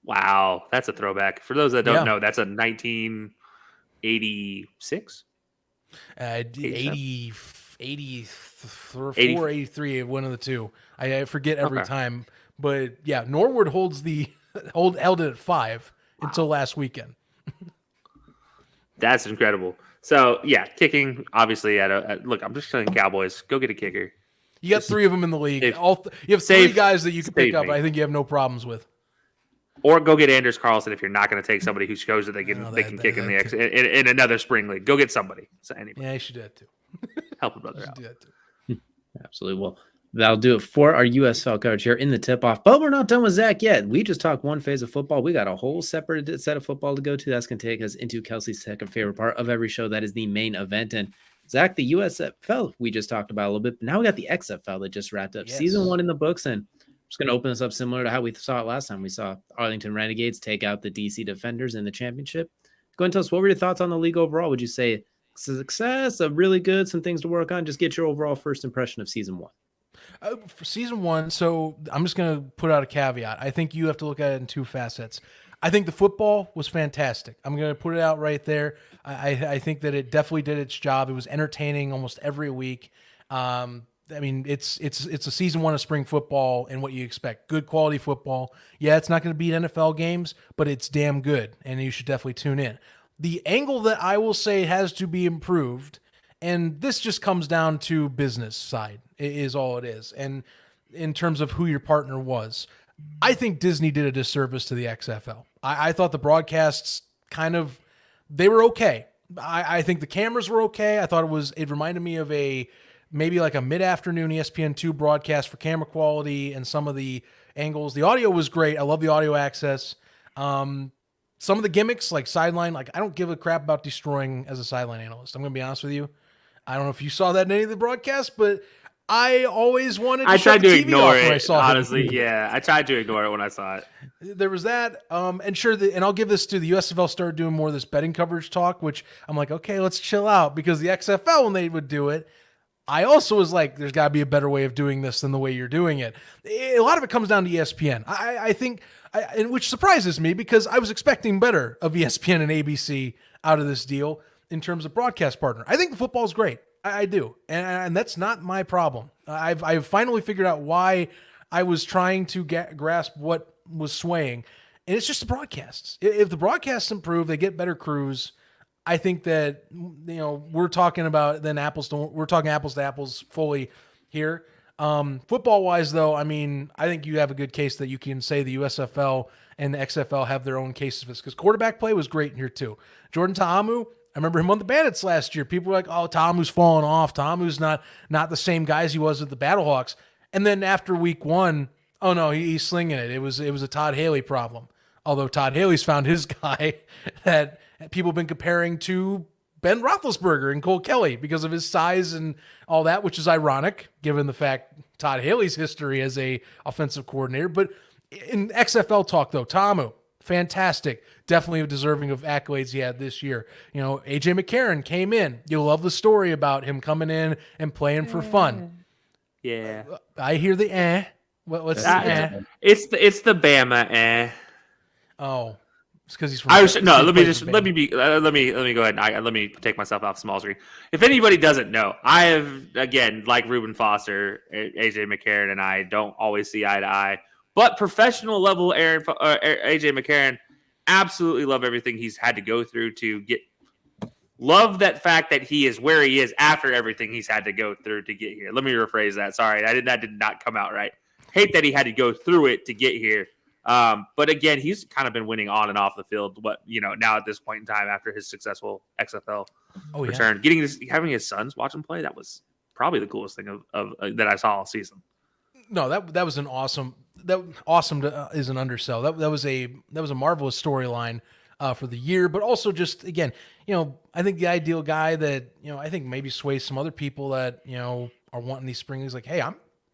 Wow, that's a throwback. For those that don't know, that's a 1986? 84, 83, one of the two. I forget every time. But yeah, Norwood held it at 5 until last weekend. That's incredible. So yeah, kicking obviously look. I'm just telling Cowboys, go get a kicker. You got 3 of them in the league. You have 3 guys that you can pick up. I think you have no problems with. Or go get Anders Carlson if you're not going to take somebody who shows that they can kick in another spring league. Go get somebody. So anybody. Yeah, you should do that too. Help a brother out. Do that too. Absolutely. Well, that'll do it for our USFL coverage here in the tip-off. But we're not done with Zach yet. We just talked one phase of football. We got a whole separate set of football to go to. That's going to take us into Kelsey's second favorite part of every show. That is the main event. And Zach, the USFL we just talked about a little bit. But now we got the XFL that just wrapped up. Yes. Season 1 in the books. And I'm just going to open this up similar to how we saw it last time. We saw Arlington Renegades take out the DC Defenders in the championship. Go ahead and tell us, what were your thoughts on the league overall? Would you say success, a really good, some things to work on? Just get your overall first impression of season 1. For season 1, so I'm just going to put out a caveat. I think you have to look at it in 2 facets. I think the football was fantastic. I'm going to put it out right there. I think that it definitely did its job. It was entertaining almost every week. I mean, it's a season 1 of spring football and what you expect. Good quality football. Yeah, it's not going to beat NFL games, but it's damn good, and you should definitely tune in. The angle that I will say has to be improved, and this just comes down to business side, is all it is. And in terms of who your partner was, I think Disney did a disservice to the XFL. I thought the broadcasts they were okay. I think the cameras were okay. I thought it reminded me of maybe like a mid-afternoon ESPN2 broadcast for camera quality and some of the angles. The audio was great. I love the audio access. Some of the gimmicks, like sideline, I don't give a crap about destroying as a sideline analyst. I'm going to be honest with you. I don't know if you saw that in any of the broadcasts, but I always wanted to shut the TV off when I saw it. Honestly, yeah. I tried to ignore it when I saw it. There was that. And I'll give this to the USFL started doing more of this betting coverage talk, which I'm like, okay, let's chill out, because the XFL, when they would do it, I also was like, there's got to be a better way of doing this than the way you're doing it. A lot of it comes down to ESPN. I think, which surprises me, because I was expecting better of ESPN and ABC out of this deal in terms of broadcast partner. I think the football's great. I do. And that's not my problem. I've finally figured out why I was trying to grasp what was swaying. And it's just the broadcasts. If the broadcasts improve, they get better crews. I think that, we're talking about we're talking apples to apples fully here. Football wise though, I mean, I think you have a good case that you can say the USFL and the XFL have their own cases of this, because quarterback play was great in here too. Jordan Ta'amu, I remember him on the Bandits last year. People were like, oh, Ta'amu's falling off. Ta'amu's not the same guy as he was with the Battlehawks. And then after week 1, oh no, he's slinging it. It was a Todd Haley problem. Although Todd Haley's found his guy that people have been comparing to Ben Roethlisberger and Cole Kelly because of his size and all that, which is ironic given the fact Todd Haley's history as a offensive coordinator. But in XFL talk though, Ta'amu, fantastic. Definitely deserving of accolades he had this year. AJ McCarron came in. You'll love the story about him coming in and playing for fun. Yeah. I hear the What's the It's the Bama Oh, it's because he's from. Let me go ahead and let me take myself off small screen. If anybody doesn't know, I have, again, like Reuben Foster, AJ McCarron, and I don't always see eye to eye, but professional level AJ McCarron, absolutely love everything he's had to go through to get. Love that fact that he is where he is after everything he's had to go through to get here. Let me rephrase that. Sorry, that did not come out right. hate that he had to go through it to get here. But again, he's kind of been winning on and off the field. But now at this point in time, after his successful XFL return, having his sons watch him play, that was probably the coolest thing of that I saw all season. No, that was an awesome. Is an undersell. That was a marvelous storyline for the year, but also just again, I think the ideal guy that I think maybe sways some other people that are wanting these spring leagues. Like, hey,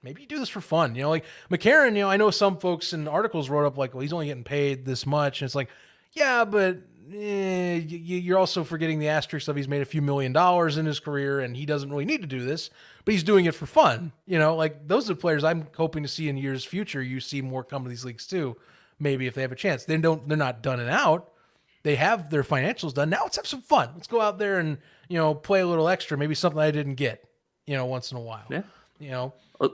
maybe you do this for fun. Like McCarron. I know some folks in articles wrote up like, well, he's only getting paid this much, and it's like, yeah, but you're also forgetting the asterisk of he's made a few $1 million in his career, and he doesn't really need to do this, but he's doing it for fun. Like those are the players I'm hoping to see in years future. You see more come to these leagues too, maybe if they have a chance. They're not done and out. They have their financials done. Now let's have some fun. Let's go out there and play a little extra, maybe something I didn't get, once in a while. Yeah.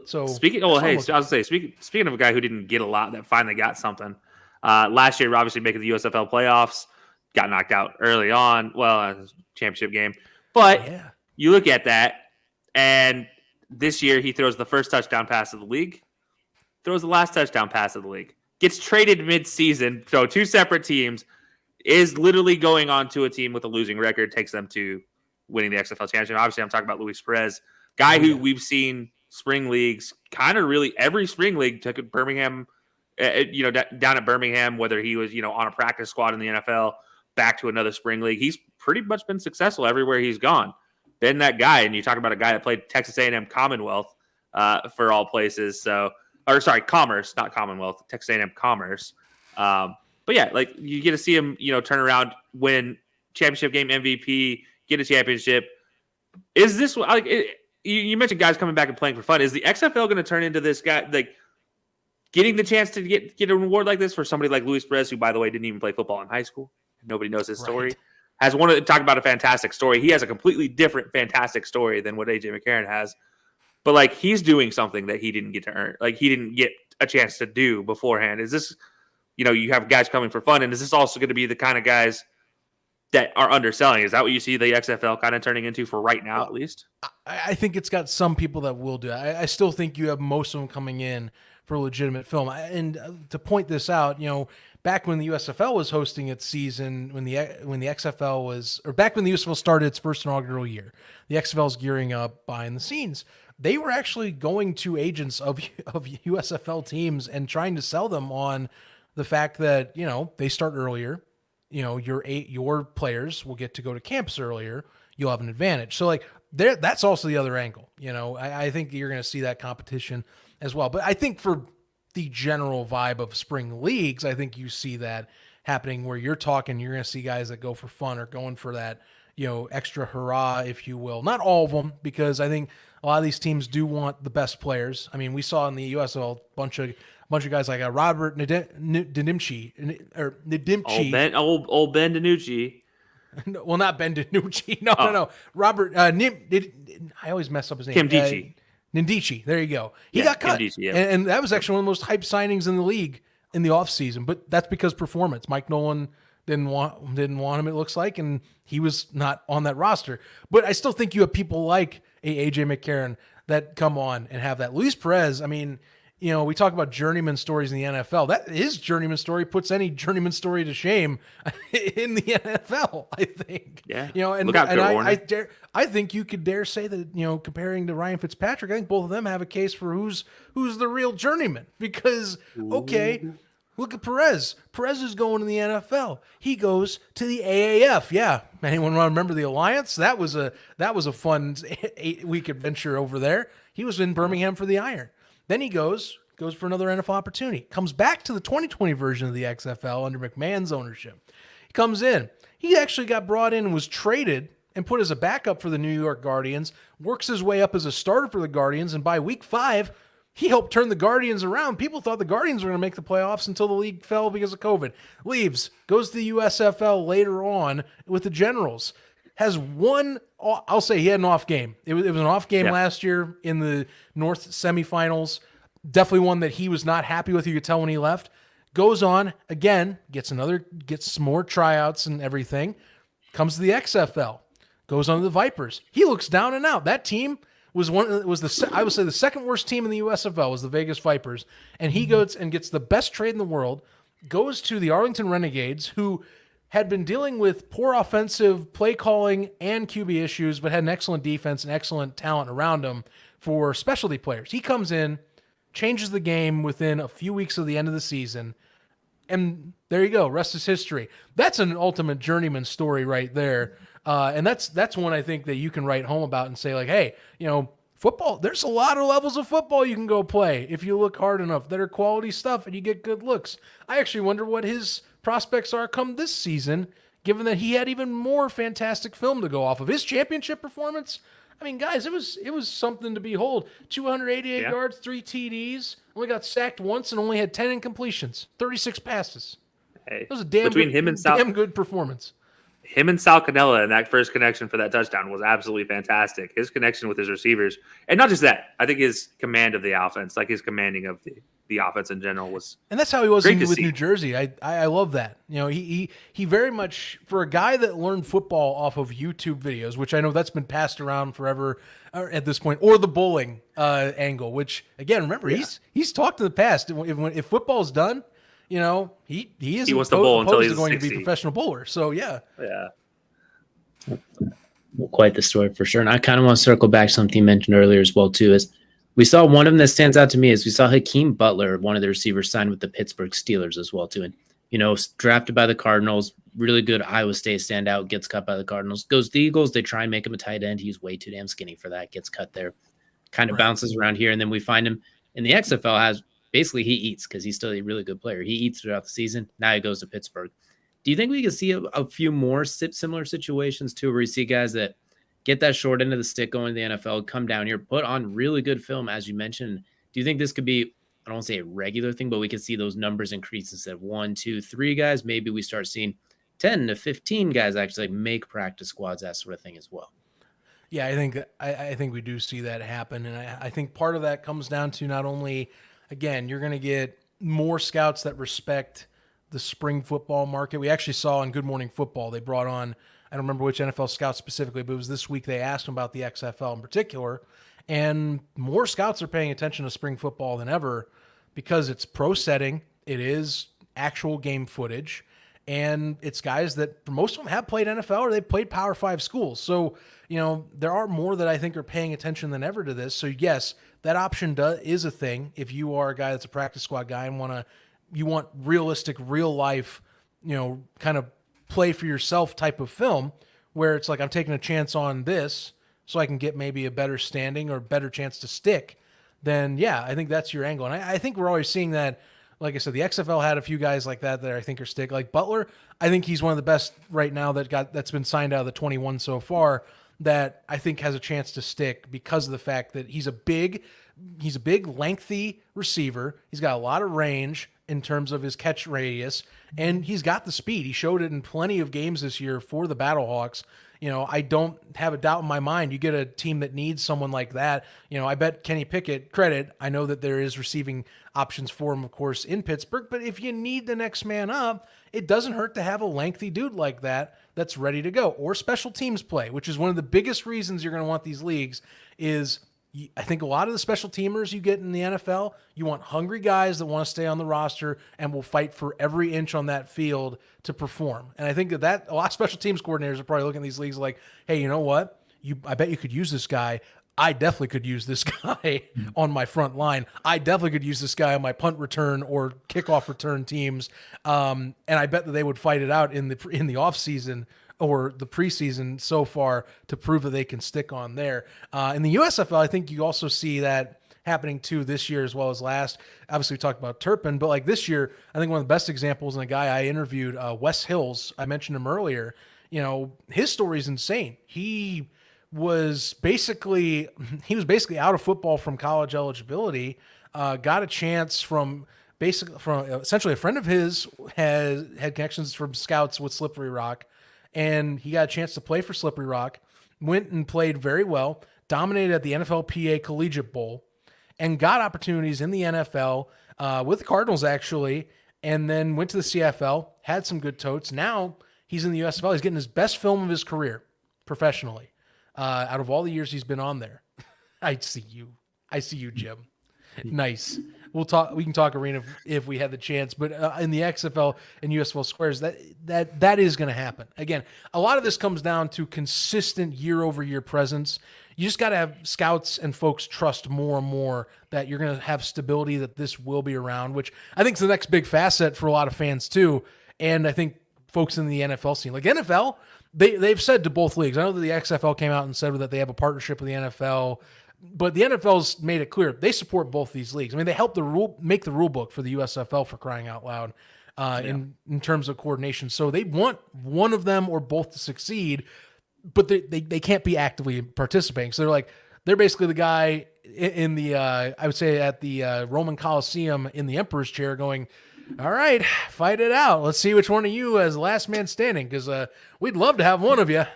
So speaking of a guy who didn't get a lot that finally got something. Last year, obviously making the USFL playoffs, got knocked out early on. Well, championship game, but you look at that, and this year he throws the first touchdown pass of the league, throws the last touchdown pass of the league, gets traded mid-season, so two separate teams, is literally going on to a team with a losing record, takes them to winning the XFL championship. Obviously, I'm talking about Luis Perez, guy who we've seen spring leagues, kind of really every spring league took at Birmingham, down at Birmingham, whether he was, on a practice squad in the NFL, back to another spring league. He's pretty much been successful everywhere he's gone. Been that guy, and you talk about a guy that played Texas A&M Commonwealth for all places. Commerce, not Commonwealth, Texas A&M Commerce. But yeah, like you get to see him, turn around, win championship game MVP, get a championship. Is this like you mentioned guys coming back and playing for fun? Is the XFL going to turn into this guy like getting the chance to get an award like this for somebody like Luis Perez, who by the way didn't even play football in high school? Nobody knows his story. Has wanted to talk about a fantastic story. He has a completely different fantastic story than what AJ McCarron has. But like he's doing something that he didn't get to earn. Like he didn't get a chance to do beforehand. Is this, you have guys coming for fun, and is this also going to be the kind of guys that are underselling? Is that what you see the XFL kind of turning into for right now, at least? I think it's got some people that will do it. I still think you have most of them coming in for legitimate film. And to point this out, back when the USFL was hosting its season, when the XFL was, or back when the USFL started its first inaugural year, the XFL is gearing up behind the scenes. They were actually going to agents of USFL teams and trying to sell them on the fact that, they start earlier, your players will get to go to camps earlier. You'll have an advantage. So like that's also the other angle. I think you're going to see that competition as well. But I think for the general vibe of spring leagues, I think you see that happening where you're going to see guys that go for fun or going for that, extra hurrah, if you will. Not all of them, because I think a lot of these teams do want the best players. I mean, we saw in the USL a bunch of guys like Robert Ndimchi. Old Ben DiNucci. Well, not Ben DiNucci. No. Robert I always mess up his name. Kim Ndici. There you go. He got cut. Ndici, and that was actually one of the most hyped signings in the league in the offseason. But that's because performance. Mike Nolan didn't want him, it looks like, and he was not on that roster. But I still think you have people like AJ McCarron that come on and have that. Luis Perez, I mean, we talk about journeyman stories in the NFL. That his journeyman story puts any journeyman story to shame in the NFL, I think. Yeah. I think you could dare say that, comparing to Ryan Fitzpatrick, I think both of them have a case for who's the real journeyman. Because, okay, look at Perez. Perez is going to the NFL. He goes to the AAF. Yeah. Anyone want to remember the Alliance? That was a fun 8-week adventure over there. He was in Birmingham for the Iron. Then he goes for another NFL opportunity. Comes back to the 2020 version of the XFL under McMahon's ownership. He comes in. He actually got brought in and was traded and put as a backup for the New York Guardians, works his way up as a starter for the Guardians, and by week 5, he helped turn the Guardians around. People thought the Guardians were going to make the playoffs until the league fell because of COVID. Leaves, goes to the USFL later on with the Generals. Has one, I'll say he had an off game. It was an off game last year in the North semifinals. Definitely one that he was not happy with. You could tell when he left. Goes on again, gets some more tryouts and everything. Comes to the XFL. Goes on to the Vipers. He looks down and out. That team, I would say the second worst team in the USFL was the Vegas Vipers, and he goes and gets the best trade in the world, goes to the Arlington Renegades, who had been dealing with poor offensive play calling and QB issues, but had an excellent defense and excellent talent around him for specialty players. He comes in, changes the game within a few weeks of the end of the season, and there you go. Rest is history. That's an ultimate journeyman story right there. And that's one I think that you can write home about and say, like, hey, football, there's a lot of levels of football you can go play if you look hard enough that are quality stuff and you get good looks. I actually wonder what his prospects are come this season, given that he had even more fantastic film to go off of. His championship performance, I mean, guys, it was something to behold. 288 yards, 3 TDs, only got sacked once and only had 10 incompletions, 36 passes. Hey, That was a damn good performance. Him and Sal Cannella and that first connection for that touchdown was absolutely fantastic. His connection with his receivers, and not just that, I think his command of the offense, like his commanding of the offense in general, was. And that's how he was with New Jersey. I love that. He very much, for a guy that learned football off of YouTube videos, which I know that's been passed around forever at this point, or the bowling angle, which again, remember he's talked in the past. If football's done. He wants to bowl until he's going 60. to be a professional bowler. So yeah. Well, quite the story for sure. And I kind of want to circle back to something you mentioned earlier as well too. Is we saw one of them that stands out to me is we saw Hakeem Butler, one of the receivers, signed with the Pittsburgh Steelers as well too. And drafted by the Cardinals, really good Iowa State standout, gets cut by the Cardinals, goes to the Eagles. They try and make him a tight end. He's way too damn skinny for that. Gets cut there, kind of bounces around here, and then we find him in the XFL. Basically, he eats because he's still a really good player. He eats throughout the season. Now he goes to Pittsburgh. Do you think we can see a few more similar situations too, where you see guys that get that short end of the stick going to the NFL, come down here, put on really good film, as you mentioned? Do you think this could be, I don't want to say a regular thing, but we could see those numbers increase instead of 1, 2, 3 guys? Maybe we start seeing 10 to 15 guys actually make practice squads, that sort of thing as well. Yeah, I think we do see that happen. And I think part of that comes down to not only, again, you're going to get more scouts that respect the spring football market. We actually saw in Good Morning Football, they brought on, I don't remember which NFL scout specifically, but it was this week they asked them about the XFL in particular. And more scouts are paying attention to spring football than ever because it's pro setting. It is actual game footage. And it's guys that, for most of them, have played NFL or they've played Power 5 schools. So, there are more that I think are paying attention than ever to this. So, yes, that option is a thing. If you are a guy that's a practice squad guy and you want realistic, real life, kind of play for yourself type of film where it's like, I'm taking a chance on this so I can get maybe a better standing or better chance to stick, then yeah, I think that's your angle. And I think we're always seeing that. Like I said, the XFL had a few guys like that I think are stick. Like Butler, I think he's one of the best right now that's been signed out of the 21 so far that I think has a chance to stick because of the fact that he's a big, lengthy receiver. He's got a lot of range in terms of his catch radius, and he's got the speed. He showed it in plenty of games this year for the Battlehawks. I don't have a doubt in my mind. You get a team that needs someone like that. I bet Kenny Pickett, credit, I know that there is receiving options for him, of course, in Pittsburgh, but if you need the next man up, it doesn't hurt to have a lengthy dude like that that's ready to go. Or special teams play, which is one of the biggest reasons you're going to want these leagues is I think a lot of the special teamers you get in the NFL, you want hungry guys that want to stay on the roster and will fight for every inch on that field to perform. And I think that a lot of special teams coordinators are probably looking at these leagues like, hey, you know what? I bet you could use this guy. I definitely could use this guy on my front line. I definitely could use this guy on my punt return or kickoff return teams. And I bet that they would fight it out in the offseason or the preseason so far to prove that they can stick on there. In the USFL, I think you also see that happening too this year as well as last. Obviously, we talked about Turpin, but like this year, I think one of the best examples, and a guy I interviewed, Wes Hills, I mentioned him earlier, his story is insane. He was basically out of football from college eligibility, got a chance from essentially a friend of his had connections from scouts with Slippery Rock, and he got a chance to play for Slippery Rock, went and played very well, dominated at the NFLPA Collegiate Bowl, and got opportunities in the NFL with the Cardinals, actually, and then went to the CFL, had some good totes. Now he's in the USFL. He's getting his best film of his career professionally out of all the years he's been on there. I see you, Jim. Nice. We'll talk. We can talk arena if we have the chance. But in the XFL and USFL squares, that is going to happen. Again, a lot of this comes down to consistent year-over-year presence. You just got to have scouts and folks trust more and more that you're going to have stability, that this will be around, which I think is the next big facet for a lot of fans too. And I think folks in the NFL scene, like NFL, they've said to both leagues. I know that the XFL came out and said that they have a partnership with the NFL. But the NFL's made it clear they support both these leagues. I mean, they helped make the rule book for the USFL, for crying out loud, in terms of coordination. So they want one of them or both to succeed, but they can't be actively participating. So they're basically the guy in the I would say at the Roman Coliseum in the Emperor's chair going, all right, fight it out. Let's see which one of you is last man standing, because we'd love to have one of you.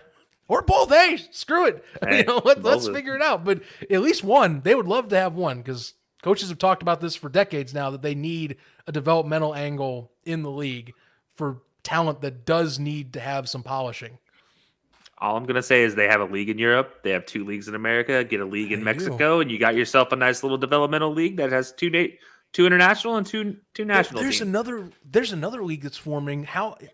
Or both, hey, screw it. Hey, let's figure it out. But at least one, they would love to have one, because coaches have talked about this for decades now, that they need a developmental angle in the league for talent that does need to have some polishing. All I'm going to say is they have a league in Europe. They have 2 leagues in America. Get a league in Mexico, and you got yourself a nice little developmental league that has 2 international and two national There's teams. There's another league that's forming.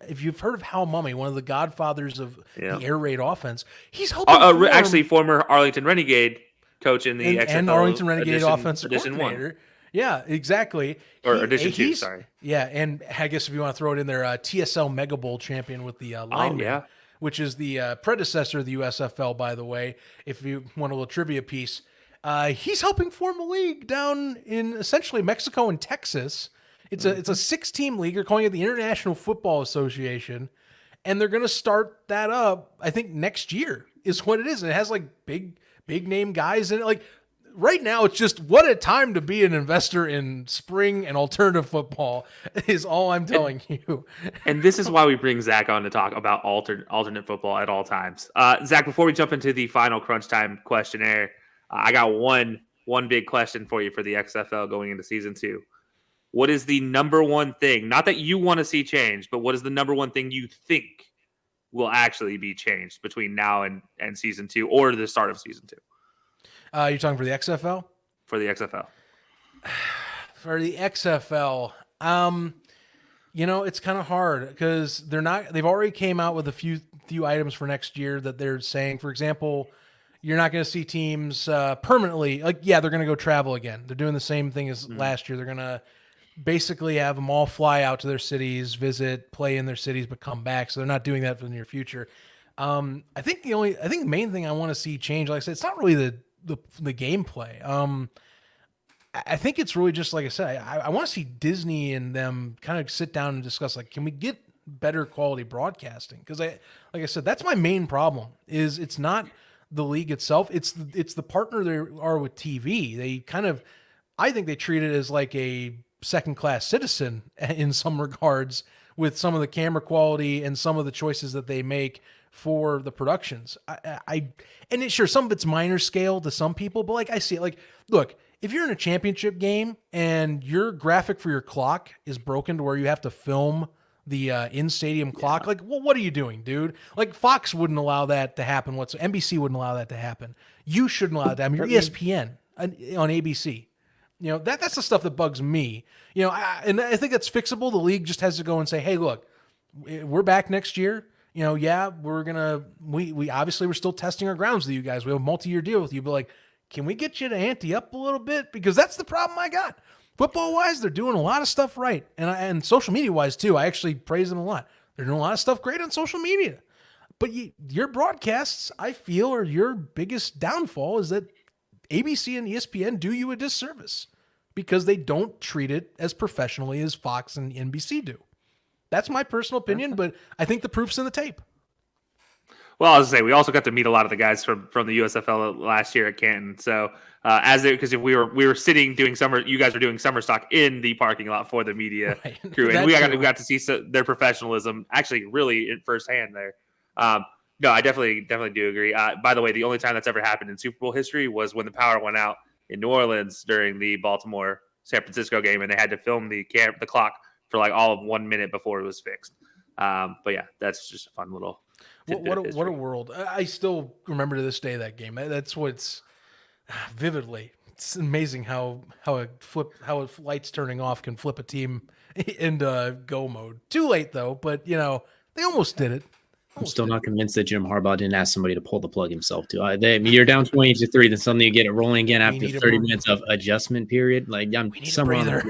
If you've heard of Hal Mummy, one of the godfathers of the air raid offense, he's helping actually former Arlington Renegade coach in the XFL and Arlington Renegade offensive edition coordinator. 1. Yeah, exactly. Edition 2, sorry. Yeah, and I guess if you want to throw it in there, TSL Mega Bowl champion with the lineman, which is the predecessor of the USFL, by the way, if you want a little trivia piece. He's helping form a league down in essentially Mexico and Texas. It's a 6-team league. They're calling it the International Football Association, and they're going to start that up. I think next year is what it is. And it has like big name guys in it. Like right now, it's just what a time to be an investor in spring and alternative football is all I'm telling you. And this is why we bring Zach on to talk about alternate football at all times. Zach, before we jump into the final crunch time questionnaire, I got one big question for you for the XFL going into season 2. What is the number one thing, not that you want to see change, but what is the number one thing you think will actually be changed between now and season 2 or the start of season 2? You're talking for the XFL? For the XFL. For the XFL, it's kind of hard because they've already came out with a few items for next year that they're saying, for example, you're not going to see teams permanently. They're going to go travel again. They're doing the same thing as last year. They're going to basically have them all fly out to their cities, visit, play in their cities, but come back. So they're not doing that for the near future. I think the main thing I want to see change, like I said, it's not really the gameplay. I think it's really just, like I said, I want to see Disney and them kind of sit down and discuss, can we get better quality broadcasting? Because like I said, that's my main problem. Is it's not the league itself. It's the partner they are with TV. I think they treat it as like a second-class citizen in some regards with some of the camera quality and some of the choices that they make for the productions. Sure, some of it's minor scale to some people, but I see it. Look, if you're in a championship game and your graphic for your clock is broken to where you have to film the in-stadium clock, what are you doing, dude? Fox wouldn't allow that to happen. NBC wouldn't allow that to happen. You shouldn't allow that to happen. You're ESPN on ABC. That's the stuff that bugs me. And I think that's fixable. The league just has to go and say, hey, look, we're back next year. We're gonna we obviously we're still testing our grounds with you guys. We have a multi-year deal with you, but can we get you to ante up a little bit? Because that's the problem I got. Football wise, they're doing a lot of stuff right, and social media wise too. I actually praise them a lot. They're doing a lot of stuff great on social media. But your broadcasts, I feel, are your biggest downfall. Is that ABC and ESPN do you a disservice because they don't treat it as professionally as Fox and NBC do. That's my personal opinion, but I think the proof's in the tape. Well, I was going to say, we also got to meet a lot of the guys from the USFL last year at Canton. So because if we were sitting doing you guys were doing summer stock in the parking lot for the media crew, and we got to see their professionalism actually really in firsthand there. No, I definitely do agree. By the way, the only time that's ever happened in Super Bowl history was when the power went out in New Orleans during the Baltimore San Francisco game, and they had to film the clock for all of 1 minute before it was fixed. But yeah, that's just a fun little. What a world! I still remember to this day that game. That's Vividly. It's amazing how a light's turning off can flip a team into go mode. Too late though, but they almost did it. I'm still not convinced that Jim Harbaugh didn't ask somebody to pull the plug himself too. You're down 20-3, then suddenly you get it rolling again after 30 minutes of adjustment period. Like I'm somewhere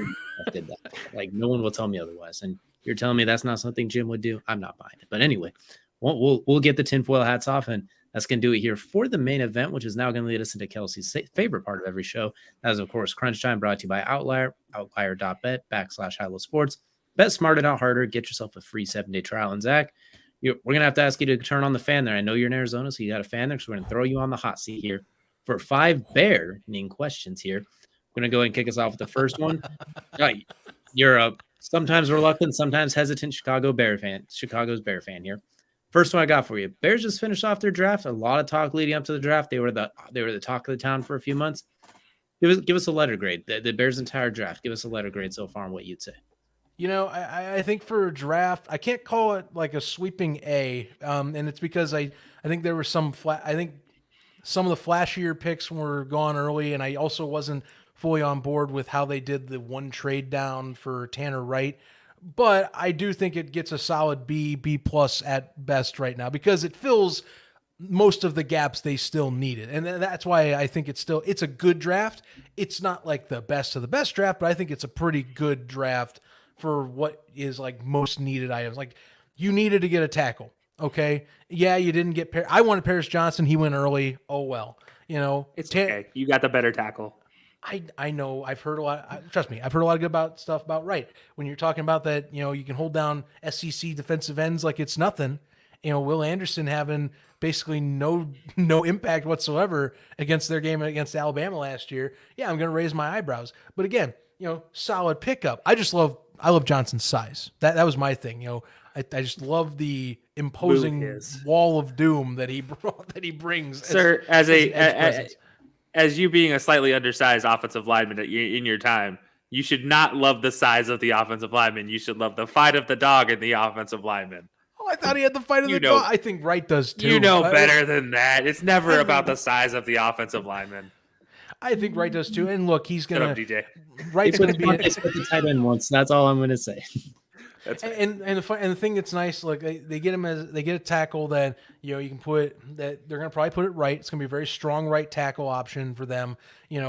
did that. Like no one will tell me otherwise. And you're telling me that's not something Jim would do? I'm not buying it. But anyway, we'll get the tinfoil hats off, and that's going to do it here for the main event, which is now going to lead us into Kelsey's favorite part of every show. That is, of course, Crunch Time, brought to you by Outlier, outlier.bet/Hilo Sports. Bet smarter, not harder. Get yourself a free 7-day trial. And Zach, we're going to have to ask you to turn on the fan there. I know you're in Arizona, so you got a fan there, so we're going to throw you on the hot seat here for 5 bear-ning questions here. We're going to go ahead and kick us off with the first one. You're a sometimes reluctant, sometimes hesitant Chicago's Bear fan here. First one I got for you. Bears just finished off their draft. A lot of talk leading up to the draft. They were the talk of the town for a few months. Give us a letter grade. The Bears' entire draft. Give us a letter grade so far on what you'd say. I think for a draft, I can't call it like a sweeping A, and it's because I think there were some I think some of the flashier picks were gone early, and I also wasn't fully on board with how they did the one trade down for Tanner Wright. But I do think it gets a solid B plus at best right now because it fills most of the gaps they still needed. And that's why I think it's a good draft. It's not like the best of the best draft, but I think it's a pretty good draft for what is like most needed items. Like you needed to get a tackle. Okay. Yeah. You didn't get, I wanted Paris Johnson. He went early. Oh, well, it's okay. You got the better tackle. I know I've heard a lot. Trust me, I've heard a lot of good stuff about Wright. When you're talking about that, you can hold down SEC defensive ends like it's nothing. Will Anderson having basically no impact whatsoever against their game against Alabama last year. Yeah, I'm going to raise my eyebrows. But again, solid pickup. I love Johnson's size. That was my thing. I just love the imposing wall of doom that he brings. Sir, as you being a slightly undersized offensive lineman in your time, you should not love the size of the offensive lineman. You should love the fight of the dog in the offensive lineman. Oh, I thought he had the fight of the dog. I think Wright does too. You know better than that. It's never about the size of the offensive lineman. I think Wright does too. And look, he's going to DJ. Wright's going to be the tight end once. That's all I'm going to say. And the thing that's nice, like they get a tackle that you can put that they're gonna probably put it right. It's gonna be a very strong right tackle option for them.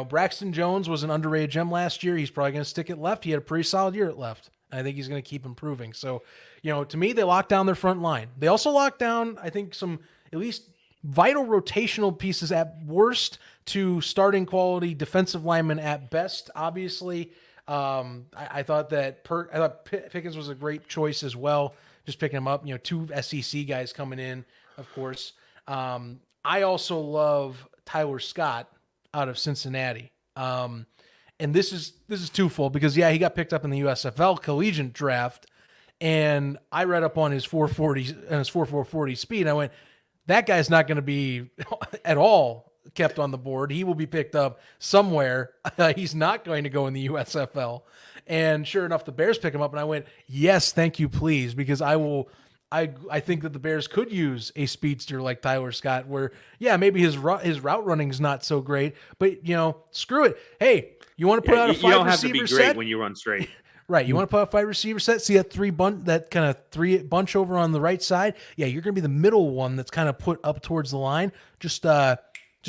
Braxton Jones was an underrated gem last year. He's probably gonna stick at left. He had a pretty solid year at left. And I think he's gonna keep improving. So, to me, they locked down their front line. They also locked down, I think, some at least vital rotational pieces at worst to starting quality defensive linemen at best. Obviously. I thought Pickens was a great choice as well. Just picking him up, 2 SEC guys coming in, of course. I also love Tyler Scott out of Cincinnati. And this is twofold because he got picked up in the USFL collegiate draft, and I read up on his 4.40 and his 4.40 speed. And I went, that guy's not going to be at all kept on the board. He will be picked up somewhere. He's not going to go in the USFL. And sure enough, the Bears pick him up, and I went, yes, thank you, please, because I think that the Bears could use a speedster like Tyler Scott, where maybe his route running is not so great, but screw it. Hey, you want to put out a 5 receiver set? You don't have to be great when you run straight. Right. You want to put out a 5 receiver set, see that kind of 3 bunch over on the right side. Yeah, you're going to be the middle one that's kind of put up towards the line. Just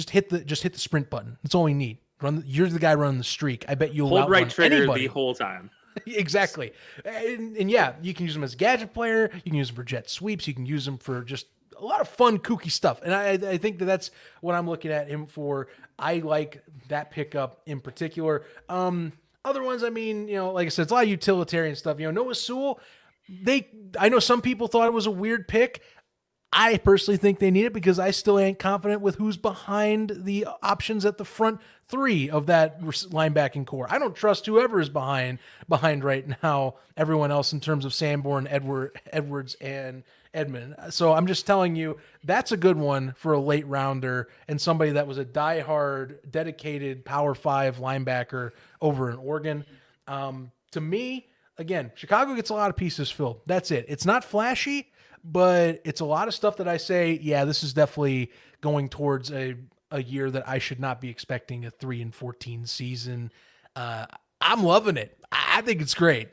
hit the sprint button. That's all we need. You're the guy running the streak. I bet you'll hold right trigger anybody. The whole time. Exactly. And yeah, you can use him as a gadget player. You can use him for jet sweeps. You can use him for just a lot of fun, kooky stuff. And I think that's what I'm looking at him for. I like that pickup in particular. Other ones, like I said, it's a lot of utilitarian stuff. Noah Sewell, I know some people thought it was a weird pick. I personally think they need it because I still ain't confident with who's behind the options at the front 3 of that linebacking core. I don't trust whoever is behind right now, everyone else in terms of Sanborn, Edwards, and Edmond. So I'm just telling you, that's a good one for a late rounder and somebody that was a diehard, dedicated Power 5 linebacker over in Oregon. To me, again, Chicago gets a lot of pieces filled. That's it. It's not flashy, but it's a lot of stuff that I say, yeah, this is definitely going towards a a year that I should not be expecting a 3-14 season. I'm loving it. I think it's great.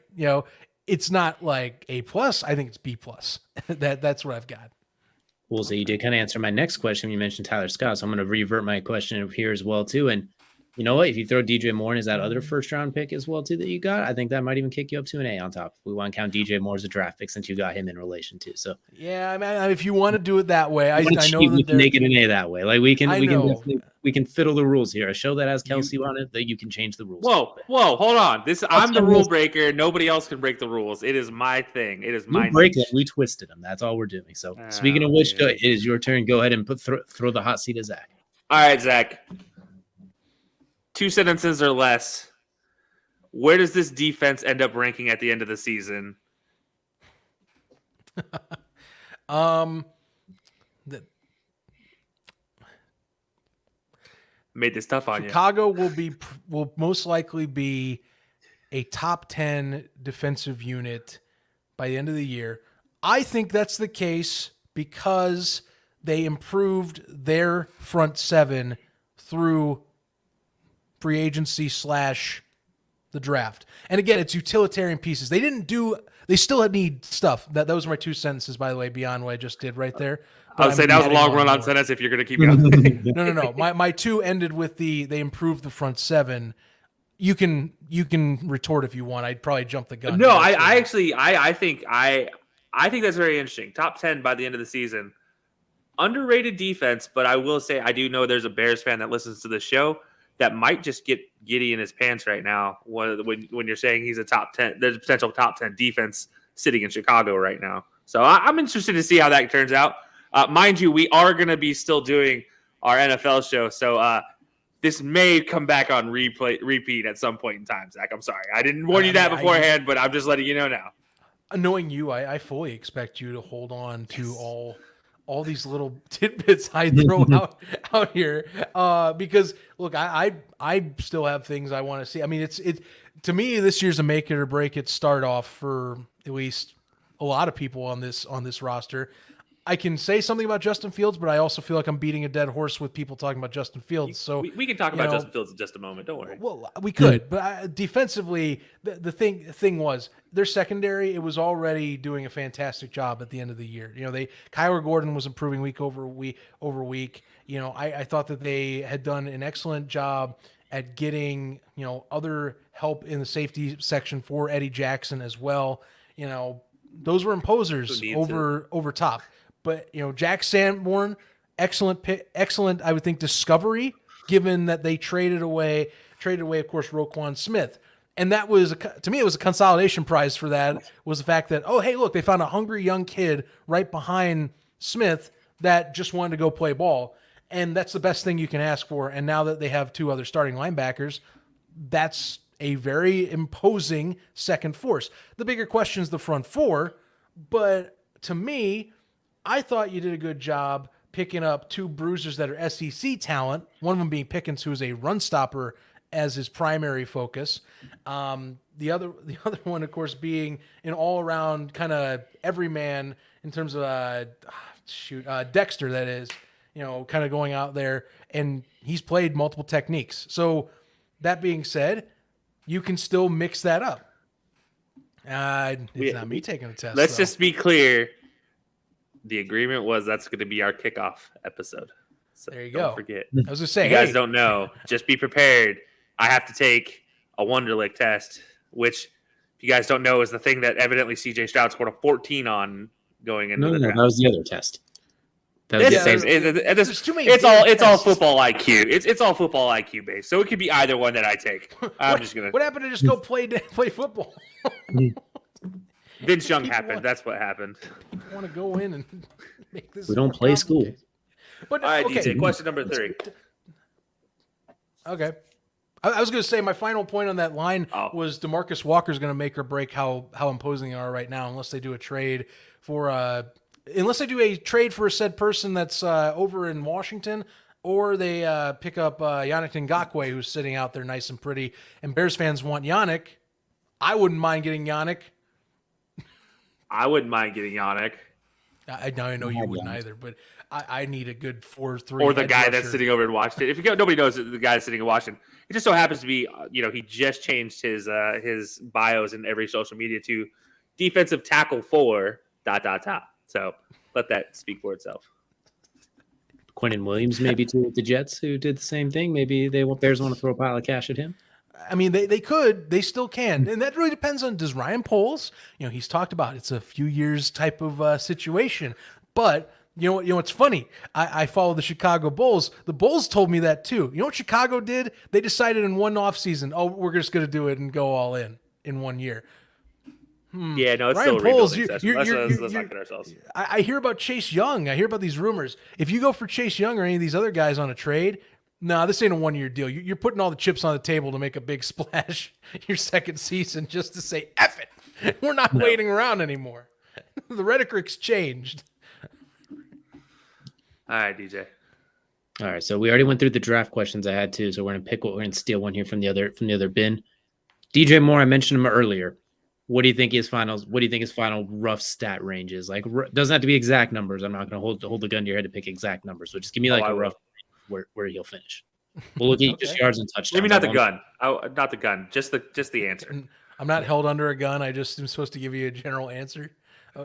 It's not like A+. I think it's B+. That's what I've got. Well, so you did kind of answer my next question. You mentioned Tyler Scott, so I'm going to revert my question here as well too. And you know what? If you throw DJ Moore in as that other first-round pick as well too that you got, I think that might even kick you up to an A on top. If we want to count DJ Moore as a draft pick, since you got him in relation to. So yeah, I mean, if you want to do it that way, I know we that can make it an A that way. Like we can fiddle the rules here. A show that has Kelsey on it, that you can change the rules. Whoa, hold on. I'm the rule breaker. Nobody else can break the rules. It is my thing. It is my break it. We twisted them. That's all we're doing. So speaking of which, it is your turn. Go ahead and throw the hot seat at Zach. All right, Zach. 2 sentences or less. Where does this defense end up ranking at the end of the season? Made this tough on Chicago will most likely be a top 10 defensive unit by the end of the year. I think that's the case because they improved their front seven through free agency / the draft. And again, it's utilitarian pieces. They still need stuff. Those were my 2 sentences, by the way, beyond what I just did right there. I would say that was a long run-on sentence if you're going to keep going. No. My 2 ended with they improved the front seven. You can retort if you want. I'd probably jump the gun. No, I think that's very interesting. Top 10 by the end of the season. Underrated defense, but I will say I do know there's a Bears fan that listens to the show that might just get giddy in his pants right now when you're saying he's a top 10. There's a potential top 10 defense sitting in Chicago right now. So I'm interested to see how that turns out. Mind you, we are going to be still doing our NFL show, so this may come back on repeat at some point in time, Zach. I'm sorry. I didn't warn you that beforehand, but I'm just letting you know now. Knowing you, I fully expect you to hold on to all these little tidbits I throw out here, because look, I still have things I want to see. I mean, it's to me, this year's a make it or break it start off for at least a lot of people on this roster. I can say something about Justin Fields, but I also feel like I'm beating a dead horse with people talking about Justin Fields. So we can talk about Justin Fields in just a moment. Don't worry. Well, we could, but defensively, the thing was their secondary. It was already doing a fantastic job at the end of the year. Kyler Gordon was improving week over week. I thought that they had done an excellent job at getting other help in the safety section for Eddie Jackson as well. Those were imposers over top. But Jack Sanborn, excellent pick, excellent. I would think discovery, given that they traded away, of course, Roquan Smith, and that was to me it was a consolidation prize for that. Was the fact that hey look, they found a hungry young kid right behind Smith that just wanted to go play ball, and that's the best thing you can ask for. And now that they have 2 other starting linebackers, that's a very imposing second force. The bigger question is the front 4, but to me, I thought you did a good job picking up 2 bruisers that are SEC talent, one of them being Pickens, who is a run stopper as his primary focus. The other one, of course, being an all-around kind of everyman in terms of Dexter, that is, kind of going out there, and he's played multiple techniques. So that being said, you can still mix that up. It's not me taking a test. Let's just be clear. The agreement was that's going to be our kickoff episode. So there you go. Don't forget. I was going to say, you guys don't know. Just be prepared. I have to take a Wonderlic test, which, if you guys don't know, is the thing that evidently CJ Stroud scored a 14 on going into the draft. That was the other test. It's all football IQ. It's all football IQ based. So it could be either one that I take. What happened to just go play football? Vince Young happened. That's what happened. People want to go in and make this. We don't play school. But, all right, DJ, question number 3. Okay. I was going to say my final point on that line was DeMarcus Walker's going to make or break how imposing they are right now, unless they do a trade for a said person that's over in Washington, or they pick up Yannick Ngakoue, who's sitting out there nice and pretty. And Bears fans want Yannick. I wouldn't mind getting Yannick. I wouldn't mind getting Yannick. I know you wouldn't either, but I need a good 4-3. Or the guy rusher. that's sitting over and watched it. If you go, nobody knows the guy that's sitting and watching. It just so happens to be, he just changed his bios in every social media to defensive tackle for ... So let that speak for itself. Quinnen Williams maybe too with the Jets, who did the same thing. Maybe Bears want to throw a pile of cash at him. I mean, they could, they still can, and that really depends on, does Ryan Poles, he's talked about it's a few years type of situation, but you know what's funny? I follow the Chicago Bulls. The Bulls told me that too. You know what Chicago did? They decided in one offseason, we're just going to do it and go all in 1 year. Yeah, no, it's Ryan still a Poles, rebuilding session. Let's not kid ourselves. I hear about Chase Young. I hear about these rumors. If you go for Chase Young or any of these other guys on a trade, no, this ain't a 1 year deal. You're putting all the chips on the table to make a big splash your second season just to say, F it. We're not waiting around anymore. The rhetoric's changed. All right, DJ. All right, so we already went through the draft questions I had too, so we're gonna steal one here from the other bin. DJ Moore, I mentioned him earlier. What do you think his final rough stat range is? Like, doesn't have to be exact numbers. I'm not gonna hold the gun to your head to pick exact numbers. So just give me like a rough where he'll finish. We'll look at just yards and touchdowns. Maybe not the gun. Not the gun. Just the answer. I'm not held under a gun. I just am supposed to give you a general answer.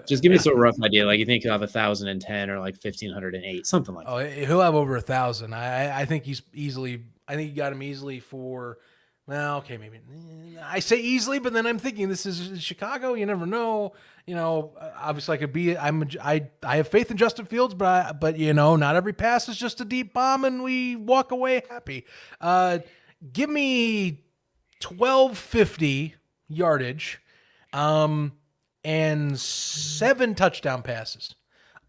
Just give me a rough idea. Like you think he'll have 1,010 or like 1,508, something like that. Oh, he'll have over 1,000. I think he's easily. I think you got him easily for. Well, okay, maybe I say easily, but then I'm thinking this is Chicago. You never know. Obviously I could be. I have faith in Justin Fields, but not every pass is just a deep bomb and we walk away happy. Give me 1,250 yardage, and 7 touchdown passes.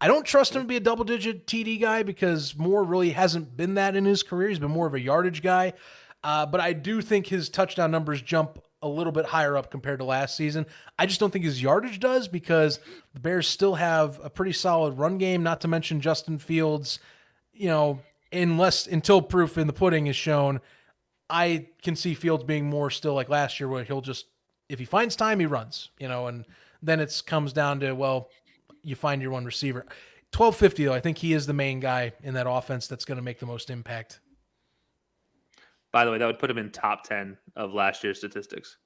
I don't trust him to be a double-digit TD guy because Moore really hasn't been that in his career. He's been more of a yardage guy. But I do think his touchdown numbers jump a little bit higher up compared to last season. I just don't think his yardage does because the Bears still have a pretty solid run game, not to mention Justin Fields, until proof in the pudding is shown. I can see Fields being more still like last year where he'll just, if he finds time, he runs, and then it comes down to, you find your one receiver. 1,250, though, I think he is the main guy in that offense that's going to make the most impact. By the way, that would put him in top 10 of last year's statistics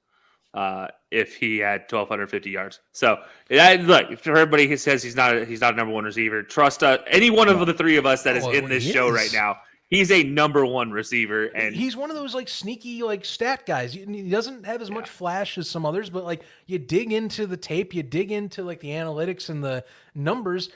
if he had 1,250 yards. So, look, for everybody who says he's not a number one receiver, trust any one of the three of us that is in this show right now. He's a number one receiver, and he's one of those sneaky stat guys. He doesn't have as much flash as some others, but you dig into the tape, you dig into the analytics and the numbers.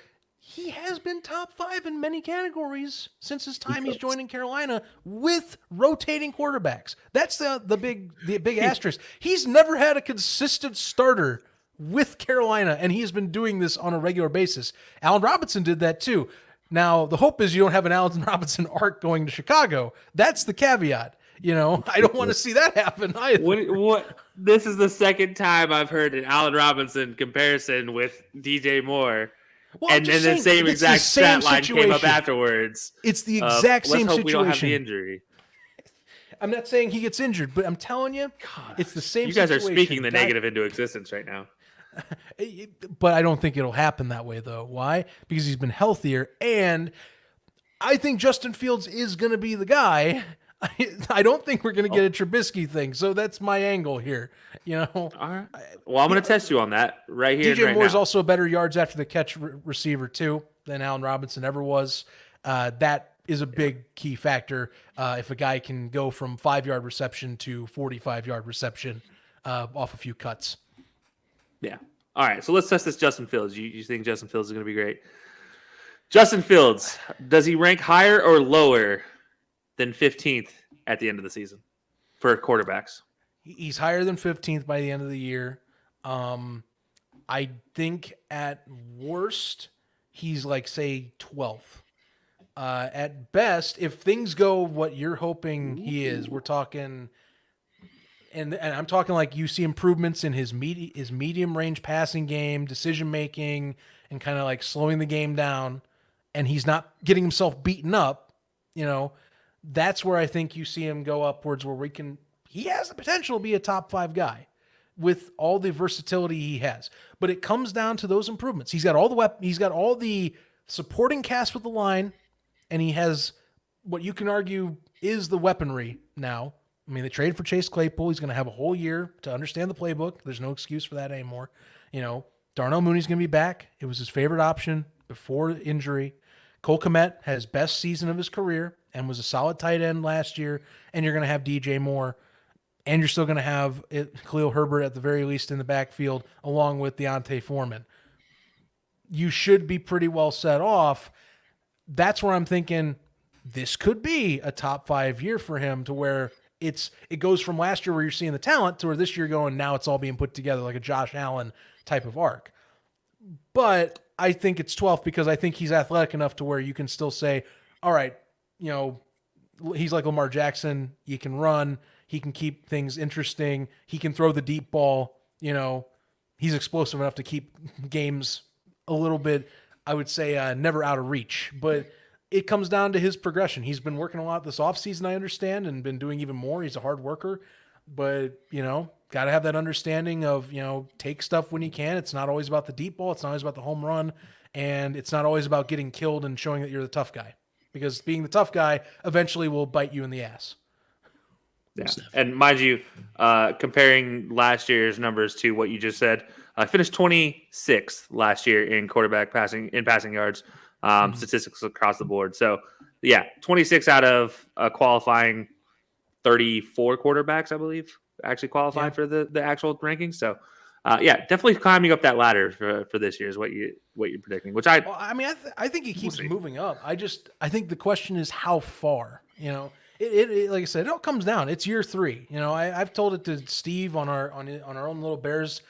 He has been top 5 in many categories since his time he's joining Carolina with rotating quarterbacks. That's the big asterisk. He's never had a consistent starter with Carolina, and he's been doing this on a regular basis. Allen Robinson did that too. Now, the hope is you don't have an Allen Robinson arc going to Chicago. That's the caveat. I don't want to see that happen either. This is the second time I've heard an Allen Robinson comparison with DJ Moore. Well, and then the same exact stat line came up afterwards. It's the exact same situation. Let's hope we don't have the injury. I'm not saying he gets injured, but I'm telling you, it's the same situation. You guys are speaking the negative into existence right now. But I don't think it'll happen that way, though. Why? Because he's been healthier, and I think Justin Fields is going to be the guy. I don't think we're going to get a Trubisky thing, so that's my angle here. All right. Well, I'm going to test you on that right here. DJ Moore's also a better yards after the catch receiver too than Allen Robinson ever was. That is a big key factor. If a guy can go from 5-yard reception to 45-yard reception off a few cuts. Yeah. All right. So let's test this Justin Fields. You think Justin Fields is going to be great? Justin Fields, does he rank higher or lower than 15th at the end of the season for quarterbacks? He's higher than 15th by the end of the year. I think at worst, he's say 12th. At best, if things go what you're hoping he is, we're talking, and I'm talking you see improvements in his medium range passing game, decision making, and kind of slowing the game down, and he's not getting himself beaten up, that's where I think you see him go upwards where he has the potential to be a top 5 guy. with all the versatility he has. But it comes down to those improvements. He's got all the supporting cast with the line, and he has what you can argue is the weaponry now. I mean, they traded for Chase Claypool. He's going to have a whole year to understand the playbook. There's no excuse for that anymore. Darnell Mooney's going to be back. It was his favorite option before injury. Cole Kmet had his best season of his career and was a solid tight end last year. And you're going to have DJ Moore. And you're still going to have Khalil Herbert at the very least in the backfield, along with Deontay Foreman. You should be pretty well set off. That's where I'm thinking this could be a top 5 year for him, to where it goes from last year where you're seeing the talent to where this year going, now it's all being put together like a Josh Allen type of arc. But I think it's 12th because I think he's athletic enough to where you can still say, all right, he's like Lamar Jackson. You can run. He can keep things interesting. He can throw the deep ball. He's explosive enough to keep games a little bit, I would say, never out of reach. But it comes down to his progression. He's been working a lot this offseason, I understand, and been doing even more. He's a hard worker. But, got to have that understanding of, take stuff when you can. It's not always about the deep ball. It's not always about the home run. And it's not always about getting killed and showing that you're the tough guy. Because being the tough guy eventually will bite you in the ass. Yeah. And mind you, comparing last year's numbers to what you just said, I finished 26th last year in passing yards, statistics across the board. So, 26 out of qualifying 34 quarterbacks, I believe, actually qualified for the actual rankings. So, definitely climbing up that ladder for this year is what you're predicting. Which I think he keeps moving up. I think the question is how far. It like I said, it all comes down. It's year 3. I've told it to Steve on our own little Bears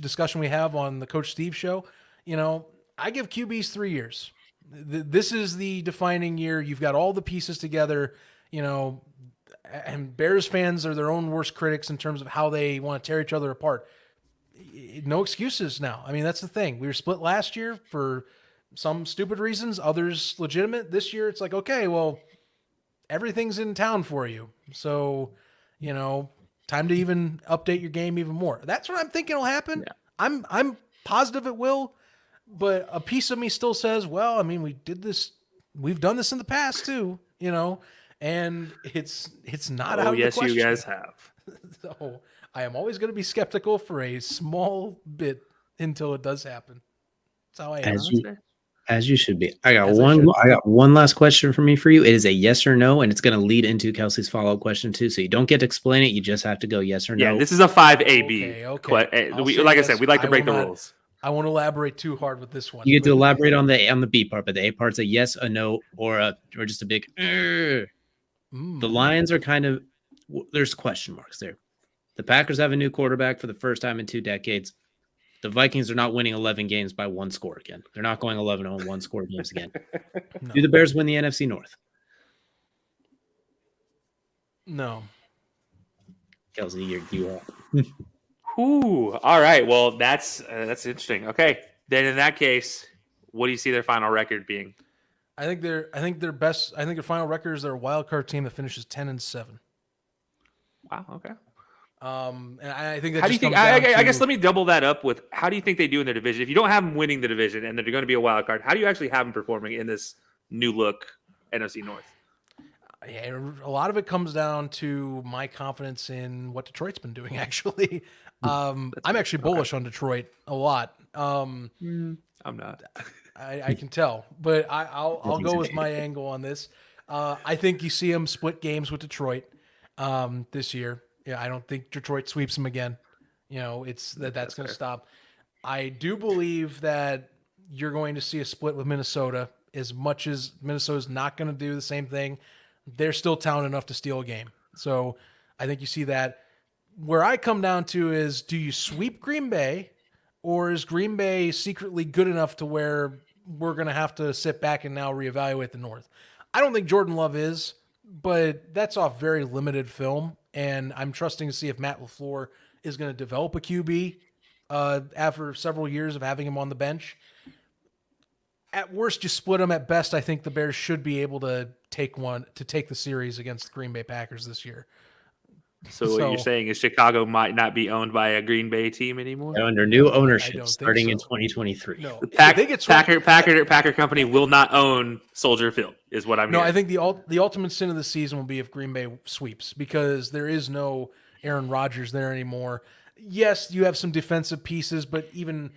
discussion we have on the Coach Steve show. I give QBs 3 years. This is the defining year. You've got all the pieces together. And Bears fans are their own worst critics in terms of how they want to tear each other apart. No excuses now. I mean, that's the thing. We were split last year for some stupid reasons, others legitimate. This year, it's like, okay, well, everything's in town for you. So, time to even update your game even more. That's what I'm thinking will happen. Yeah. I'm positive it will, but a piece of me still says, well, I mean, we've done this in the past too, and it's not out of the question. Yes, you guys have. So I am always going to be skeptical for a small bit until it does happen. That's how I am. As you should be. I got one last question for you. It is a yes or no, and it's going to lead into Kelsey's follow-up question too. So you don't get to explain it. You just have to go yes or no. Yeah, this is a 5AB. Okay. Like I said, we like to break the rules. I won't elaborate too hard with this one. You get to elaborate on the B part, but the A part's a yes, a no, or just a big. The Lions are there's question marks there. The Packers have a new quarterback for the first time in 2 decades. The Vikings are not winning 11 games by 1 score again. They're not going 11-0 1-score games again. No. Do the Bears win the NFC North? No. Kelsey, you are. Ooh, all right. Well, that's interesting. Okay, then in that case, what do you see their final record being? I think their final record is their wild card team that finishes 10-7. Wow. Okay. And I think that. How do you think? I guess let me double that up with how do you think they do in their division? If you don't have them winning the division and they're going to be a wild card, how do you actually have them performing in this new look NFC North? Yeah, a lot of it comes down to my confidence in what Detroit's been doing. Actually, I'm actually bullish on Detroit a lot. I'm not. I can tell, but I'll go with my angle on this. I think you see them split games with Detroit this year. Yeah, I don't think Detroit sweeps them again. That's going to stop. I do believe that you're going to see a split with Minnesota. As much as Minnesota's not going to do the same thing, they're still talented enough to steal a game. So I think you see that. Where I come down to is, do you sweep Green Bay, or is Green Bay secretly good enough to where we're going to have to sit back and now reevaluate the North? I don't think Jordan Love is, but that's off very limited film. And I'm trusting to see if Matt LaFleur is going to develop a QB after several years of having him on the bench. At worst, you split them. At best, I think the Bears should be able to take the series against the Green Bay Packers this year. So what you're saying is Chicago might not be owned by a Green Bay team anymore? Under new ownership don't think starting in so. 2023. No, The they get Packer company will not own Soldier Field, is what I'm No, hearing. I think the ultimate sin of the season will be if Green Bay sweeps because there is no Aaron Rodgers there anymore. Yes, you have some defensive pieces, but even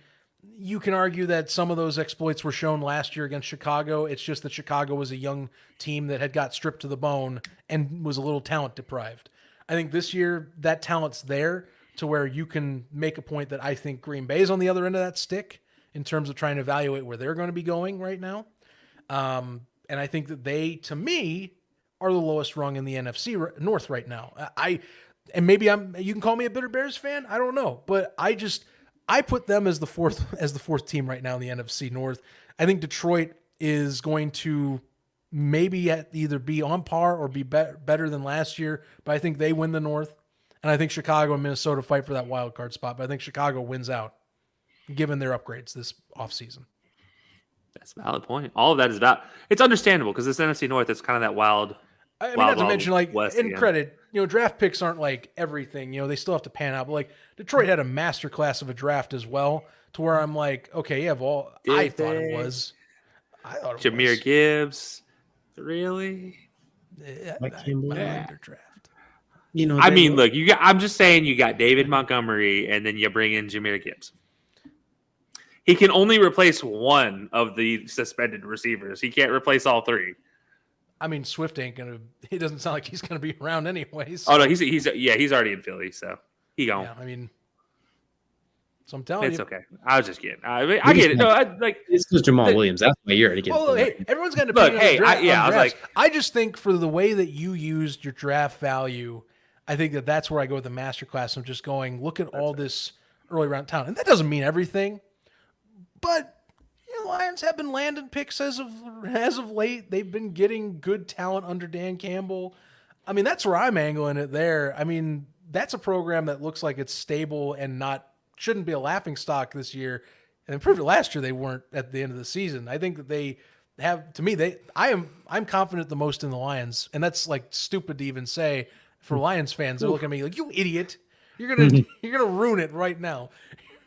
you can argue that some of those exploits were shown last year against Chicago. It's just that Chicago was a young team that had got stripped to the bone and was a little talent deprived. I think this year that talent's there to where you can make a point that I think Green Bay is on the other end of that stick in terms of trying to evaluate where they're going to be going right now. And I think that they, to me, are the lowest rung in the NFC North right now. And maybe you can call me a bitter Bears fan. I don't know, but I put them as the fourth team right now in the NFC North. I think Detroit is going to maybe either be on par or be better than last year, but I think they win the North. And I think Chicago and Minnesota fight for that wild card spot, but I think Chicago wins out given their upgrades this offseason. That's a valid point. All of that is valid. It's understandable because this NFC North is kind of that wild. I mean, not to mention, like, West in again. credit, draft picks aren't like everything. They still have to pan out. But like Detroit had a masterclass of a draft as well, to where I'm like, okay, you have all. I thought it was Jahmyr Gibbs. Really? Yeah, Mike I Campbell. like their draft. I mean, look, I'm just saying you got David Montgomery and then you bring in Jahmyr Gibbs. He can only replace one of the suspended receivers. He can't replace all three. I mean, Swift ain't gonna. He doesn't sound like he's gonna be around anyways. Oh no, he's already in Philly, so he gone. Yeah, I mean, so I'm telling It's you, okay. I was just kidding. I get it. No, It's just Jamal Williams. That's why you're getting. well, hey, everyone's got to Look, hey, I was like, I just think for the way that you used your draft value, I think that's where I go with the masterclass. I'm just going, look at all this early round talent, and that doesn't mean everything, but. Lions have been landing picks as of late. They've been getting good talent under Dan Campbell. I mean, that's where I'm angling it there. I mean, that's a program that looks like it's stable and shouldn't be a laughing stock this year. And they proved it last year they weren't at the end of the season. I think that they have, to me, I'm confident the most in the Lions, and that's like stupid to even say for Lions fans. They're looking at me like, you idiot. You're gonna ruin it right now.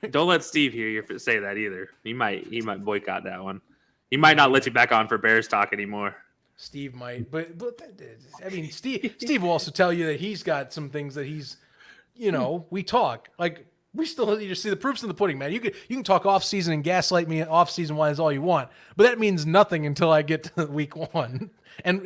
don't let Steve hear you say that either. He might boycott that one. He might not let you back on for Bears talk anymore. Steve might, but I mean, Steve will also tell you that he's got some things that he's, we talk like we still need to see the proofs in the pudding, man. You can talk off season and gaslight me off season wise all you want, but that means nothing until I get to week one. And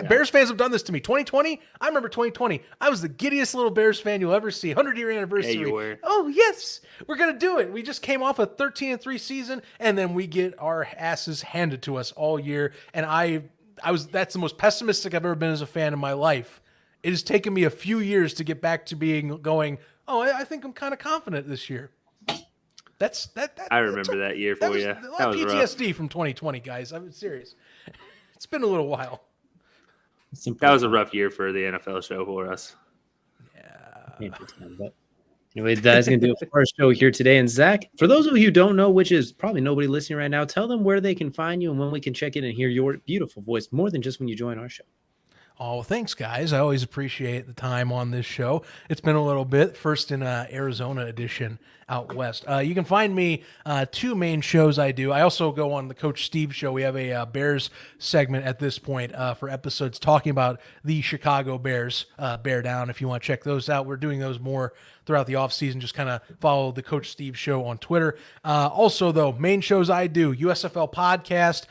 Bears fans have done this to me. 2020, I remember 2020. I was the giddiest little Bears fan you'll ever see. 100-year anniversary. Yeah, you were. Oh yes, we're gonna do it. We just came off a 13-3 season, and then we get our asses handed to us all year. And that's the most pessimistic I've ever been as a fan in my life. It has taken me a few years to get back to going, oh, I think I'm kind of confident this year. I remember that year for you. That was PTSD rough. From 2020, guys. I'm serious. It's been a little while. That was a rough year for the NFL show for us. Yeah. But anyway, that's going to do it for our show here today. And Zach, for those of you who don't know, which is probably nobody listening right now, tell them where they can find you and when we can check in and hear your beautiful voice more than just when you join our show. Oh, thanks, guys. I always appreciate the time on this show. It's been a little bit. First in Arizona edition out west. You can find me two main shows I do. I also go on the Coach Steve show. We have a Bears segment at this point for episodes talking about the Chicago Bears. Bear down if you want to check those out. We're doing those more throughout the offseason. Just kind of follow the Coach Steve show on Twitter. Also, though, main shows I do, USFL podcast,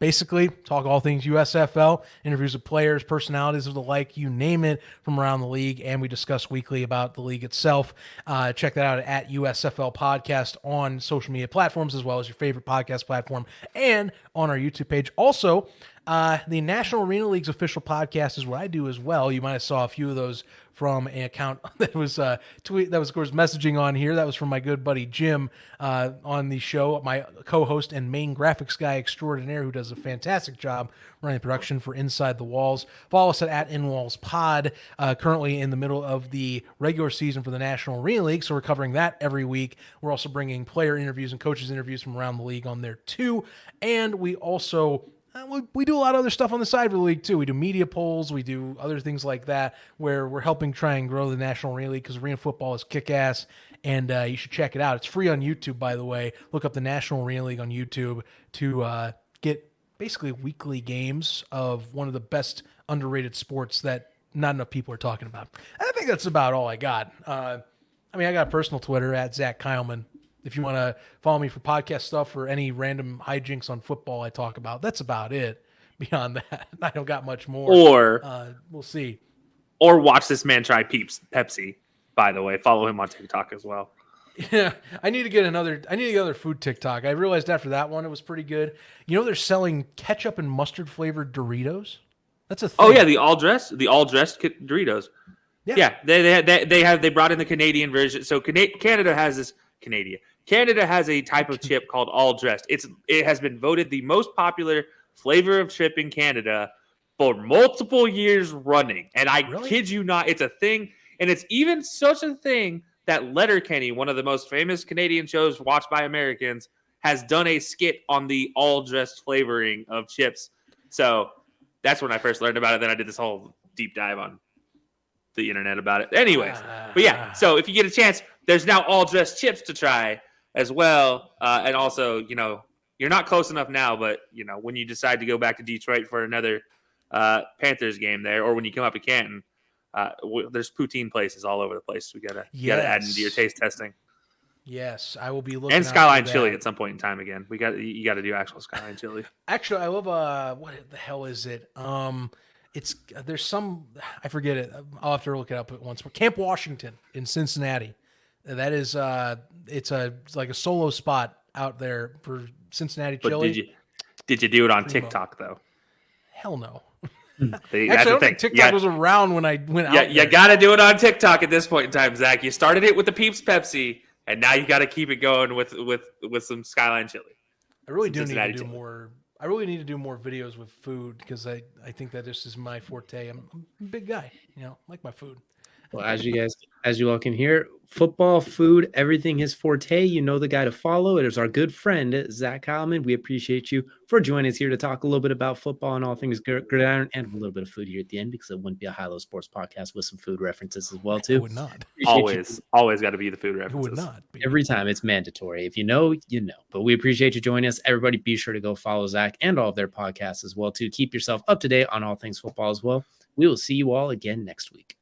basically talk all things USFL, interviews with players, personalities of the like, you name it, from around the league, and we discuss weekly about the league itself. Check that out at USFL podcast on social media platforms, as well as your favorite podcast platform, and on our YouTube page. Also, the National Arena League's official podcast is what I do as well. You might have saw a few of those from an account that was of course messaging on here. That was from my good buddy Jim on the show, my co-host and main graphics guy extraordinaire, who does a fantastic job running production for Inside the Walls. Follow us at InWallsPod. Currently in the middle of the regular season for the National Arena League, so we're covering that every week. We're also bringing player interviews and coaches interviews from around the league on there too, and we also We do a lot of other stuff on the side of the league too. We do media polls, we do other things like that, where we're helping try and grow the National Arena League, because arena football is kick-ass, and you should check it out. It's free on YouTube, by the way. Look up the National Arena League on YouTube to get basically weekly games of one of the best underrated sports that not enough people are talking about. I think that's about all I got. I got a personal Twitter at Zach Keilman. If you want to follow me for podcast stuff or any random hijinks on football I talk about, that's about it. Beyond that, I don't got much more. Or we'll see. Or watch this man try Pepsi. By the way, follow him on TikTok as well. Yeah, I need to get another food TikTok. I realized after that one it was pretty good. You know, they're selling ketchup and mustard flavored Doritos. That's a thing. Oh yeah, the all dressed Doritos. Yeah, they brought in the Canadian version. So Canada has a type of chip called all dressed. It has been voted the most popular flavor of chip in Canada for multiple years running. And I kid you not, it's a thing. And it's even such a thing that Letterkenny, one of the most famous Canadian shows watched by Americans, has done a skit on the all dressed flavoring of chips. So that's when I first learned about it. Then I did this whole deep dive on the internet about it. Anyways, but yeah, so if you get a chance, there's now all dressed chips to try as well. And also, you know, you're not close enough now, but you know, when you decide to go back to Detroit for another Panthers game there, or when you come up to Canton, there's poutine places all over the place. You gotta add into your taste testing. Yes, I will be looking. And Skyline Chili at some point in time again. You got to do actual Skyline Chili. Actually, I love what the hell is it? There's some, I forget it. I'll have to look it up at once. Camp Washington in Cincinnati. That is it's like a solo spot out there for Cincinnati chili. But did you do it on TikTok though? Hell no. Actually, I don't think TikTok was around when I went out. Yeah, you got to do it on TikTok at this point in time, Zach. You started it with the Peeps Pepsi, and now you got to keep it going with some Skyline Chili. I really do need to do more. I really need to do more videos with food, because I think that this is my forte. I'm a big guy, you know, like my food. Well, as you all can hear, football, food, everything his forte. You know the guy to follow. It is our good friend, Zach Keilman. We appreciate you for joining us here to talk a little bit about football and all things gridiron, and a little bit of food here at the end, because it wouldn't be a high-low sports podcast with some food references as well, too. It would not. Always got to be the food references. It would not be. Every time it's mandatory. If you know, you know. But we appreciate you joining us. Everybody be sure to go follow Zach and all of their podcasts as well, too. Keep yourself up to date on all things football as well. We will see you all again next week.